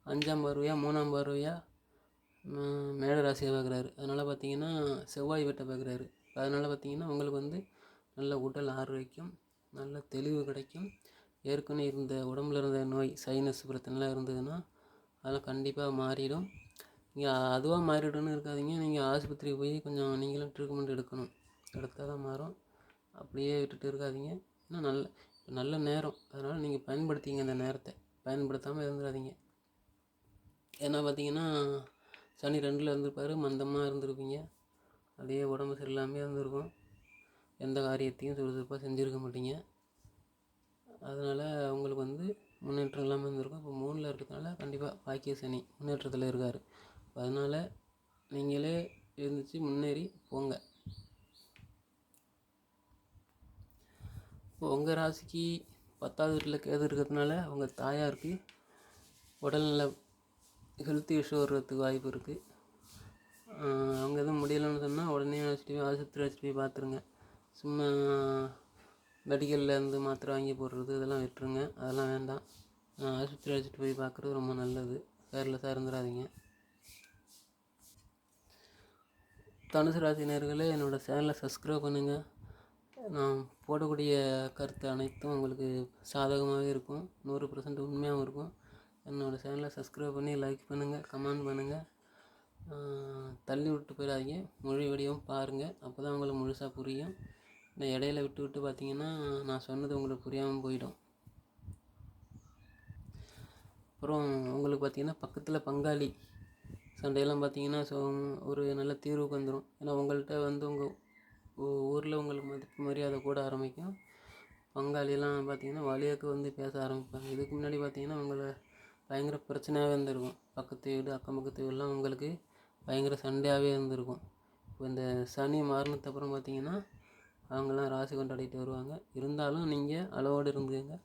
5ஆம் பார்வையாக 3ஆம் பார்வையாக மேட ராசியை பார்க்குறாரு. அதனால் பார்த்திங்கன்னா செவ்வாய் வீட்டை பார்க்குறாரு. அதனால் பார்த்திங்கன்னா உங்களுக்கு வந்து நல்ல உடல் ஆரோக்கியம், நல்ல தெளிவு கிடைக்கும். ஏற்கனவே இருந்த உடம்புல இருந்த நோய் சைனஸ் பிரச்சனைலாம் இருந்ததுன்னா அதெல்லாம் கண்டிப்பாக மாறிடும். நீங்கள் அதுவாக மாறிடுன்னு இருக்காதீங்க. நீங்கள் ஆஸ்பத்திரிக்கு போய் கொஞ்சம் நீங்களும் ட்ரீட்மெண்ட் எடுக்கணும். எடுத்தால் தான் மாறும். அப்படியே விட்டுட்டு இருக்காதீங்க. இன்னும் நல்ல நேரம், அதனால் நீங்கள் பயன்படுத்திங்க. அந்த நேரத்தை பயன்படுத்தாமல் இருந்துடாதீங்க. ஏன்னா பார்த்திங்கன்னா சனி 2ல் இருந்திருப்பார். மந்தமாக இருந்திருப்பீங்க. அப்படியே உடம்பு சரியில்லாமல் இருந்திருக்கும். எந்த காரியத்தையும் சுறுசுறுப்பாக செஞ்சுருக்க மாட்டீங்க. அதனால் உங்களுக்கு வந்து முன்னேற்றம் இல்லாமல் இருந்திருக்கும். இப்போ 3ல் இருக்கிறதுனால கண்டிப்பாக பாக்கிய சனி முன்னேற்றத்தில் இருக்கார். அதனால் நீங்களே எழுந்திரிச்சு முன்னேறி போங்க. இப்போ உங்கள் ராசிக்கு 10வது வீட்டில் கேது இருக்கிறதுனால உங்கள் தாயாருக்கு உடல்நல ஹெல்த் இஷ்யூ வர்றதுக்கு வாய்ப்பு இருக்குது. அவங்க எதுவும் முடியலைன்னு சொன்னால் உடனே ஆஸ்பத்திரி வச்சுட்டு போய் பார்த்துருங்க. சும்மா மெடிக்கல்லேருந்து மாத்திரை வாங்கி போடுறது இதெல்லாம் விட்டுருங்க. அதெல்லாம் வேண்டாம். ஆஸ்பத்திரி வச்சுட்டு போய் பார்க்குறது ரொம்ப நல்லது. கேர்லெஸ்ஸாக இருந்துடாதீங்க. தனுசு ராசி நேயர்களே, என்னோடய சேனலை சப்ஸ்கிரைப் பண்ணுங்கள். நான் போடக்கூடிய கருத்து அனைத்தும் உங்களுக்கு சாதகமாகவே இருக்கும். 100% உண்மையாகவும் இருக்கும். என்னோடய சேனலை சப்ஸ்கிரைப் பண்ணி லைக் பண்ணுங்கள், கமெண்ட் பண்ணுங்கள். தள்ளி விட்டு போயிடாதீங்க. மொழி வடிவம் பாருங்கள். அப்போ தான் உங்களுக்கு முழுசாக புரியும். நான் இடையில விட்டு பார்த்திங்கன்னா நான் சொன்னது உங்களுக்கு புரியாமல் போயிடும். அப்புறம் உங்களுக்கு பார்த்திங்கன்னா பக்கத்தில் பங்காளி சண்டையெல்லாம் பார்த்திங்கன்னா ஒரு நல்ல தீர்வுக்கு வந்துடும். ஏன்னா உங்கள்கிட்ட வந்து உங்கள் ஊரில் உங்களுக்கு மதிப்பு மரியாதை கூட ஆரம்பிக்கும். பங்காளியெல்லாம் பார்த்திங்கன்னா வழியாக்கு வந்து பேச ஆரம்பிப்பாங்க. இதுக்கு முன்னாடி பார்த்திங்கன்னா உங்களை பயங்கர பிரச்சனையாகவே இருந்திருக்கும். பக்கத்து வீடு அக்கம் பக்கத்து வீடுலாம் உங்களுக்கு பயங்கர சண்டையாகவே இருந்திருக்கும். இப்போ இந்த சனி மாறினதுக்கு அப்புறம் பார்த்திங்கன்னா அவங்களாம் ராசி கொண்டாடிட்டு வருவாங்க. இருந்தாலும் நீங்கள் அளவோடு இருந்துங்க.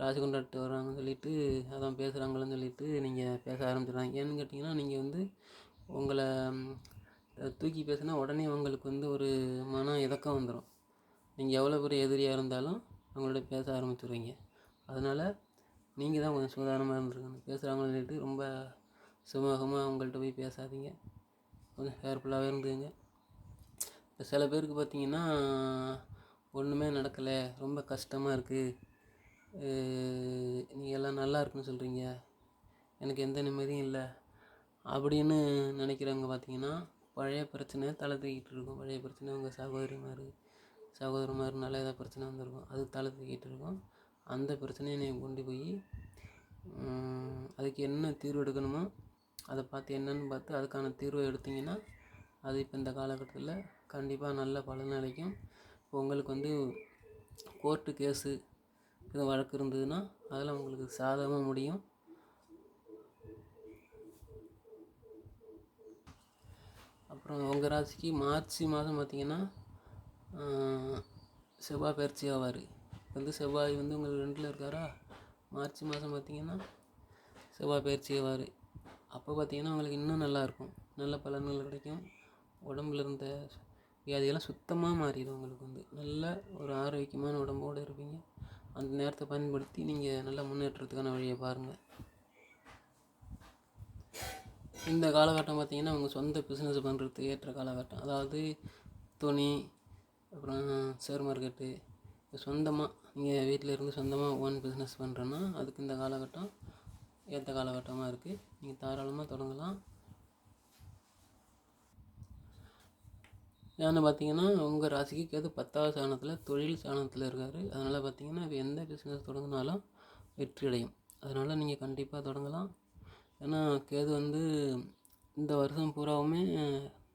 ராசி கொண்டாடிட்டு வராங்கன்னு சொல்லிவிட்டு அதான் பேசுகிறாங்களேன்னு சொல்லிவிட்டு நீங்கள் பேச ஆரம்பிச்சிடுறாங்க. ஏன்னு கேட்டிங்கன்னா நீங்கள் வந்து உங்களை தூக்கி பேசினா உடனே உங்களுக்கு வந்து ஒரு மன இதக்கம் வந்துடும். நீங்கள் எவ்வளோ பெரிய எதிரியாக இருந்தாலும் அவங்களோட பேச ஆரம்பிச்சுடுவீங்க. அதனால் நீங்கள் தான் கொஞ்சம் சுதாரணமாக இருந்துருக்கணும். பேசுகிறாங்கன்னு சொல்லிட்டு ரொம்ப சுமூகமாக அவங்கள்ட்ட போய் பேசாதீங்க. கொஞ்சம் கேர்ஃபுல்லாகவே இருந்துங்க. இப்போ சில பேருக்கு பார்த்திங்கன்னா ஒன்றுமே நடக்கலை, ரொம்ப கஷ்டமாக இருக்குது, நீங்கள் எல்லாம் நல்லா இருக்குன்னு சொல்கிறீங்க, எனக்கு எந்த நிம்மதியும் இல்லை அப்படின்னு நினைக்கிறவங்க பார்த்திங்கன்னா பழைய பிரச்சனை தலை தூக்கிட்டு இருக்கும். பழைய பிரச்சனை உங்கள் சகோதரமாருனால ஏதாவது பிரச்சனை வந்திருக்கும், அது தலை தூக்கிட்டு இருக்கும். அந்த பிரச்சனையை நீங்கள் கொண்டு போய் அதுக்கு என்ன தீர்வு எடுக்கணுமோ அதை பார்த்து என்னன்னு பார்த்து அதுக்கான தீர்வை எடுத்திங்கன்னா அது இப்போ இந்த காலகட்டத்தில் கண்டிப்பாக நல்ல பலன் அளிக்கும். உங்களுக்கு வந்து கோர்ட்டு கேஸு இது வழக்கு இருந்ததுன்னா அதில் உங்களுக்கு சாதகமாக முடியும். அப்புறம் உங்கள் ராசிக்கு மார்ச் மாதம் பார்த்திங்கன்னா செவ்வாய் பயிற்சி ஆவார். வந்து செவ்வாய் வந்து உங்களுக்கு 2ல் இருக்காரா. மார்ச் மாதம் பார்த்திங்கன்னா செவ்வாய் பயிற்சி ஆவார். அப்போ பார்த்திங்கன்னா உங்களுக்கு இன்னும் நல்லாயிருக்கும், நல்ல பலன்கள் கிடைக்கும். உடம்புல இருந்த வியாதியெல்லாம் சுத்தமாக மாறிடும். உங்களுக்கு வந்து நல்ல ஒரு ஆரோக்கியமான உடம்போடு இருப்பீங்க. அந்த நேரத்தை பயன்படுத்தி நீங்கள் நல்ல முன்னேற்றத்துக்கான வழியை பாருங்கள். இந்த காலகட்டம் பார்த்திங்கன்னா உங்கள் சொந்த பிஸ்னஸ் பண்ணுறதுக்கு ஏற்ற காலகட்டம். அதாவது துணி, அப்புறம் ஷேர் மார்க்கெட்டு, சொந்தமாக நீங்கள் வீட்டில் இருந்து சொந்தமாக ஓன் பிஸ்னஸ் பண்ணுறோன்னா அதுக்கு இந்த காலகட்டம் ஏற்ற காலகட்டமாக இருக்குது. நீங்கள் தாராளமாக தொடங்கலாம். ஏன்னு பார்த்தீங்கன்னா உங்கள் ராசிக்கு கேது 10வது ஸ்தானத்தில் தொழில் ஸ்தானத்தில் இருக்கார். அதனால் பார்த்தீங்கன்னா இப்போ எந்த பிஸ்னஸ் தொடங்கினாலும் வெற்றி அடையும். அதனால் நீங்கள் கண்டிப்பாக தொடங்கலாம். ஏன்னா கேது வந்து இந்த வருஷம் பூராவுமே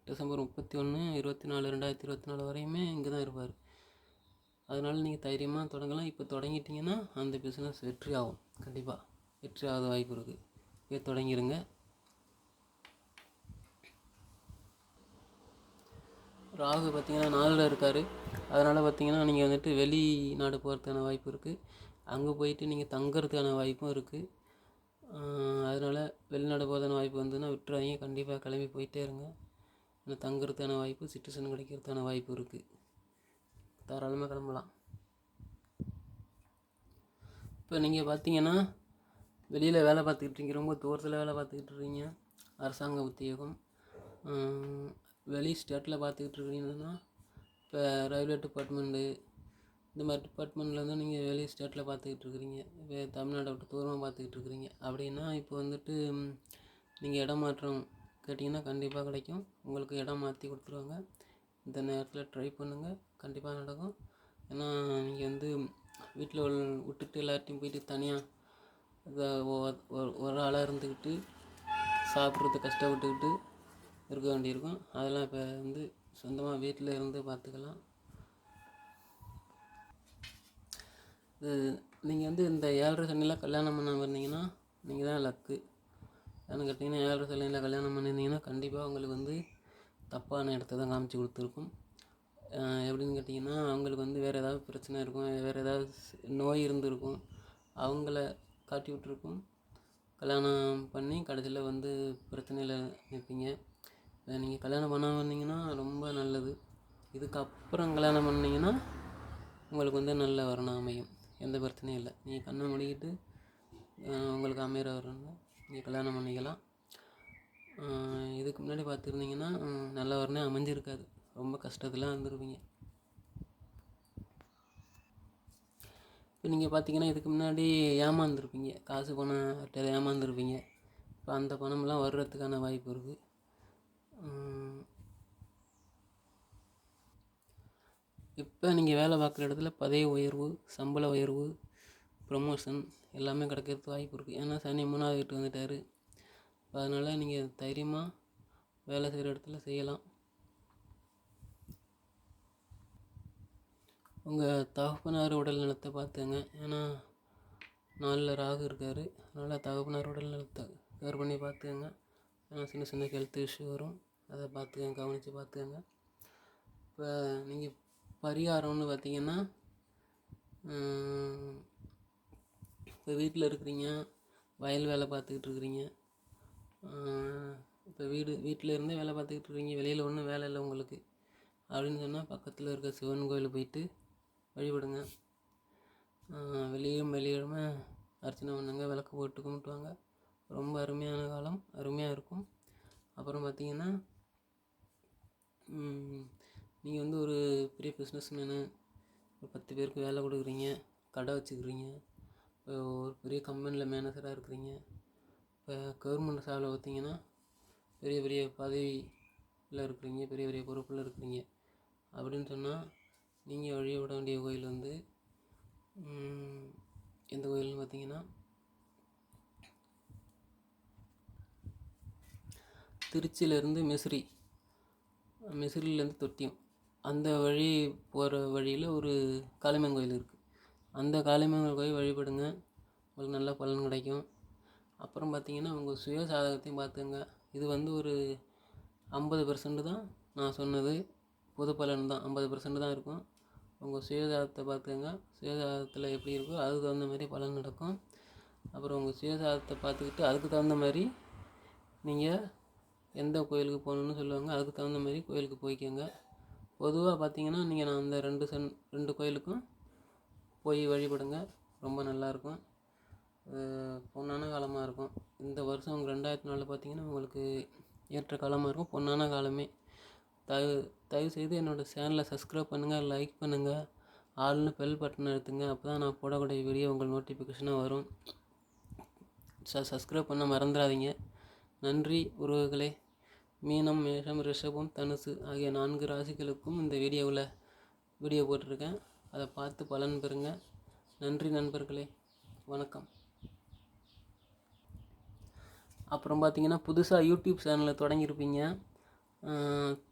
டிசம்பர் 31, 24, 2024 வரையுமே இங்கே தான் இருப்பார். அதனால் நீங்கள் தைரியமாக தொடங்கலாம். இப்போ தொடங்கிட்டிங்கன்னா அந்த பிஸ்னஸ் வெற்றி ஆகும். கண்டிப்பாக வெற்றி ஆகாத வாய்ப்பு இருக்குது. இப்போ தொடங்கிடுங்க. ராகு பார்த்திங்கன்னா 4ல் இருக்கார். அதனால் பார்த்திங்கன்னா நீங்கள் வந்துட்டு வெளிநாடு போகிறதுக்கான வாய்ப்பு இருக்குது. அங்கே போயிட்டு நீங்கள் தங்குறதுக்கான வாய்ப்பும் இருக்குது. அதனால் வெளிநாடு போகிறதுக்கான வாய்ப்பு வந்ததுன்னா விட்டுறாதீங்க. கண்டிப்பாக கிளம்பி போயிட்டே இருங்க. இன்னும் தங்குறதுக்கான வாய்ப்பு, சிட்டிசன் கிடைக்கிறதுக்கான வாய்ப்பு இருக்குது. தாராளமாக கிளம்பலாம். இப்போ நீங்கள் பார்த்தீங்கன்னா வெளியில் வேலை பார்த்துக்கிட்டு இருக்கீங்க, ரொம்ப தூரத்தில் வேலை பார்த்துக்கிட்டு இருக்கீங்க, அரசாங்க உத்தியோகம், வெளி ஸ்டேட்டில் பார்த்துக்கிட்டு இருக்கீங்கன்னா இப்போ ரயில்வே டிபார்ட்மெண்ட்டு இந்த மாதிரி டிபார்ட்மெண்ட்டில் வந்து நீங்கள் வெளி ஸ்டேட்டில் பார்த்துக்கிட்டு இருக்கிறீங்க. இப்போ தமிழ்நாட்டை விட்டு தூரமாக பார்த்துக்கிட்டு இருக்கிறீங்க அப்படின்னா இப்போ வந்துட்டு நீங்கள் இடம் மாற்றம் கேட்டிங்கன்னா கண்டிப்பாக கிடைக்கும். உங்களுக்கு இடம் மாற்றி கொடுத்துருவாங்க. இந்த நேரத்தில் ட்ரை பண்ணுங்கள், கண்டிப்பாக நடக்கும். ஏன்னா நீங்கள் வந்து வீட்டில் விட்டுட்டு எல்லார்ட்டையும் போயிட்டு தனியாக ஒரு ஆளாக இருந்துக்கிட்டு சாப்பிட்றது கஷ்டப்பட்டுக்கிட்டு இருக்க வேண்டியிருக்கும். அதெல்லாம் இப்போ வந்து சொந்தமாக வீட்டில் இருந்து பார்த்துக்கலாம். நீங்கள் வந்து இந்த 7.5 சனியில் கல்யாணம் பண்ணாமல் இருந்தீங்கன்னா நீங்கள் தான் லக்கு. ஏன்னு கேட்டிங்கன்னா 7.5 சனியில் கல்யாணம் பண்ணியிருந்தீங்கன்னா கண்டிப்பாக உங்களுக்கு வந்து தப்பான இடத்த தான் காமிச்சு கொடுத்துருக்கும். எப்படின்னு கேட்டிங்கன்னா அவங்களுக்கு வந்து வேறு ஏதாவது பிரச்சனை இருக்கும், வேறு ஏதாவது நோய் இருந்திருக்கும், அவங்கள காட்டி விட்டுருக்கும். கல்யாணம் பண்ணி கடைசியில் வந்து பிரச்சனையில் நிற்பீங்க. நீங்கள் கல்யாணம் பண்ணாமல் இருந்தீங்கன்னா ரொம்ப நல்லது. இதுக்கப்புறம் கல்யாணம் பண்ணிங்கன்னா உங்களுக்கு வந்து நல்ல வரணும் அமையும், எந்த பிரச்சனையும் இல்லை. நீங்கள் கண்ணை மூடிக்கிட்டு உங்களுக்கு அமைகிற வரணுங்க நீங்கள் கல்யாணம் பண்ணிக்கலாம். இதுக்கு முன்னாடி பார்த்துருந்தீங்கன்னா நல்ல வரனே அமைஞ்சிருக்காது, ரொம்ப கஷ்டத்தில் இருந்திருப்பீங்க. இப்போ நீங்கள் பார்த்தீங்கன்னா இதுக்கு முன்னாடி ஏமாந்துருப்பீங்க, காசு பணம் ஏமாந்துருப்பீங்க. இப்போ அந்த பணமெல்லாம் வர்றதுக்கான வாய்ப்பு இருக்குது. இப்போ நீங்கள் வேலை பார்க்குற இடத்துல பதவி உயர்வு, சம்பள உயர்வு, ப்ரமோஷன் எல்லாமே கிடைக்கிறதுக்கு வாய்ப்பு இருக்குது. ஏன்னா சனி 3வது வீட்டு வந்துட்டார். அதனால் நீங்கள் தைரியமாக வேலை செய்கிற இடத்துல செய்யலாம். உங்கள் தகப்பனார் உடல் நலத்தை பார்த்துங்க. ஏன்னா 4ல் ராகு இருக்கார். அதனால் தகப்பனார் உடல் நலத்தை கேர் பண்ணி பார்த்துக்கங்க. ஏன்னா சின்ன சின்ன ஹெல்த் இஷ்யூ வரும், அதை பார்த்துக்கங்க, கவனித்து பார்த்துக்கங்க. இப்போ நீங்கள் பரிகாரம்னு பார்த்தீங்கன்னா இப்போ வீட்டில் இருக்கிறீங்க, வயல் வேலை பார்த்துக்கிட்டு இருக்கிறீங்க, இப்போ வீட்டில் இருந்தே வேலை பார்த்துக்கிட்டு இருக்கீங்க, வெளியில் ஒன்றும் வேலை இல்லை உங்களுக்கு அப்படின்னு சொன்னால் பக்கத்தில் இருக்க சிவன் கோயிலுக்கு போயிட்டு வழிபடுங்க. வெளியிடமே அர்ச்சனை பண்ணுங்க, விளக்கு போட்டு கும்பிட்டுவாங்க. ரொம்ப அருமையான காலம், அருமையாக இருக்கும். அப்புறம் பார்த்தீங்கன்னா நீங்கள் வந்து ஒரு பெரிய பிஸ்னஸ் மேனு, ஒரு 10 பேருக்கு வேலை கொடுக்குறீங்க, கடை வச்சுக்கிறீங்க, இப்போ ஒரு பெரிய கம்பெனியில் மேனேஜராக இருக்கிறீங்க, இப்போ கவர்மெண்ட் சாவில் பார்த்தீங்கன்னா பெரிய பெரிய பதவியில் இருக்கிறீங்க, பெரிய பெரிய பொறுப்பில் இருக்கிறீங்க அப்படின்னு சொன்னால் நீங்கள் வழிபட வேண்டிய கோயில் வந்து எந்த கோயில்னு பார்த்தீங்கன்னா திருச்சியிலேருந்து மெசிரியிலேருந்து தொட்டியம் அந்த வழி போகிற வழியில் ஒரு காளியம்மன் கோயில் இருக்குது. அந்த காளியம்மன் கோயில் வழிபடுங்க, உங்களுக்கு நல்ல பலன் கிடைக்கும். அப்புறம் பார்த்தீங்கன்னா உங்கள் சுய சாதகத்தையும் பார்த்துங்க. இது வந்து ஒரு 50% தான் நான் சொன்னது, பொது பலன் தான் 50% தான் இருக்கும். உங்கள் சுயஜாதகத்தை பார்த்துக்கங்க. சுயஜாதகத்தில் எப்படி இருக்கோ அதுக்கு தகுந்த மாதிரி பலன் நடக்கும். அப்புறம் உங்கள் சுயஜாதகத்தை பார்த்துக்கிட்டு அதுக்கு தகுந்த மாதிரி நீங்கள் எந்த கோயிலுக்கு போகணுன்னு சொல்லுவாங்க, அதுக்கு தகுந்த மாதிரி கோயிலுக்கு போய்க்கோங்க. பொதுவாக பார்த்தீங்கன்னா நீங்கள் நான் அந்த 2 கோயிலுக்கும் போய் வழிபடுங்க, ரொம்ப நல்லாயிருக்கும். பொன்னான காலமாக இருக்கும். இந்த வருஷம் 2004 பார்த்தீங்கன்னா உங்களுக்கு ஏற்ற காலமாக இருக்கும், பொன்னான காலமே. தயவுசெய்து என்னோடய சேனலை சப்ஸ்கிரைப் பண்ணுங்கள், லைக் பண்ணுங்கள், ஆல்னு பெல் பட்டன் அழுத்துங்க. அப்போ தான் நான் போடக்கூடிய வீடியோ உங்கள் நோட்டிஃபிகேஷனாக வரும். சப்ஸ்கிரைப் பண்ண மறந்துடாதீங்க. நன்றி உறவுகளே. மீனம், மேஷம், ரிஷபம், தனுசு ஆகிய 4 ராசிகளுக்கும் இந்த வீடியோ போட்டிருக்கேன். அதை பார்த்து பலன் பெறுங்க. நன்றி நண்பர்களே, வணக்கம். அப்புறம் பார்த்தீங்கன்னா புதுசாக யூடியூப் சேனலை தொடங்கியிருப்பீங்க.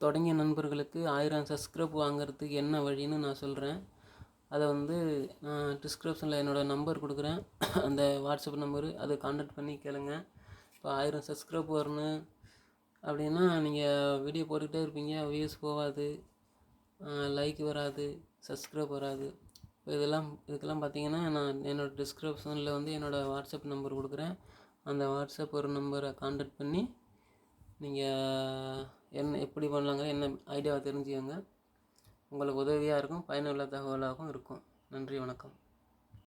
தொடங்கிய நண்பர்களுக்கு 1000 சப்ஸ்கிரைப் வாங்குறதுக்கு என்ன வழின்னு நான் சொல்கிறேன். அதை வந்து நான் டிஸ்கிரிப்ஷனில் என்னோடய நம்பர் கொடுக்குறேன், அந்த வாட்ஸ்அப் நம்பரு, அதை கான்டாக்ட் பண்ணி கேளுங்க. இப்போ 1000 சப்ஸ்கிரைப் வரணும் அப்படின்னா நீங்கள் வீடியோ போட்டுக்கிட்டே இருப்பீங்க, வியூஸ் போகாது, லைக் வராது, சப்ஸ்கிரைப் வராது. இப்போ இதுக்கெல்லாம் பார்த்தீங்கன்னா நான் என்னோடய டிஸ்கிரிப்ஷனில் வந்து என்னோடய வாட்ஸ்அப் நம்பர் கொடுக்குறேன். அந்த வாட்ஸ்அப் ஒரு நம்பரை கான்டாக்ட் பண்ணி நீங்கள் எப்படி பண்ணலாங்க, என்ன ஐடியாவை தெரிஞ்சுக்கோங்க. உங்களுக்கு உதவியாக இருக்கும், பயனுள்ள தகவலாகவும் இருக்கும். நன்றி, வணக்கம்.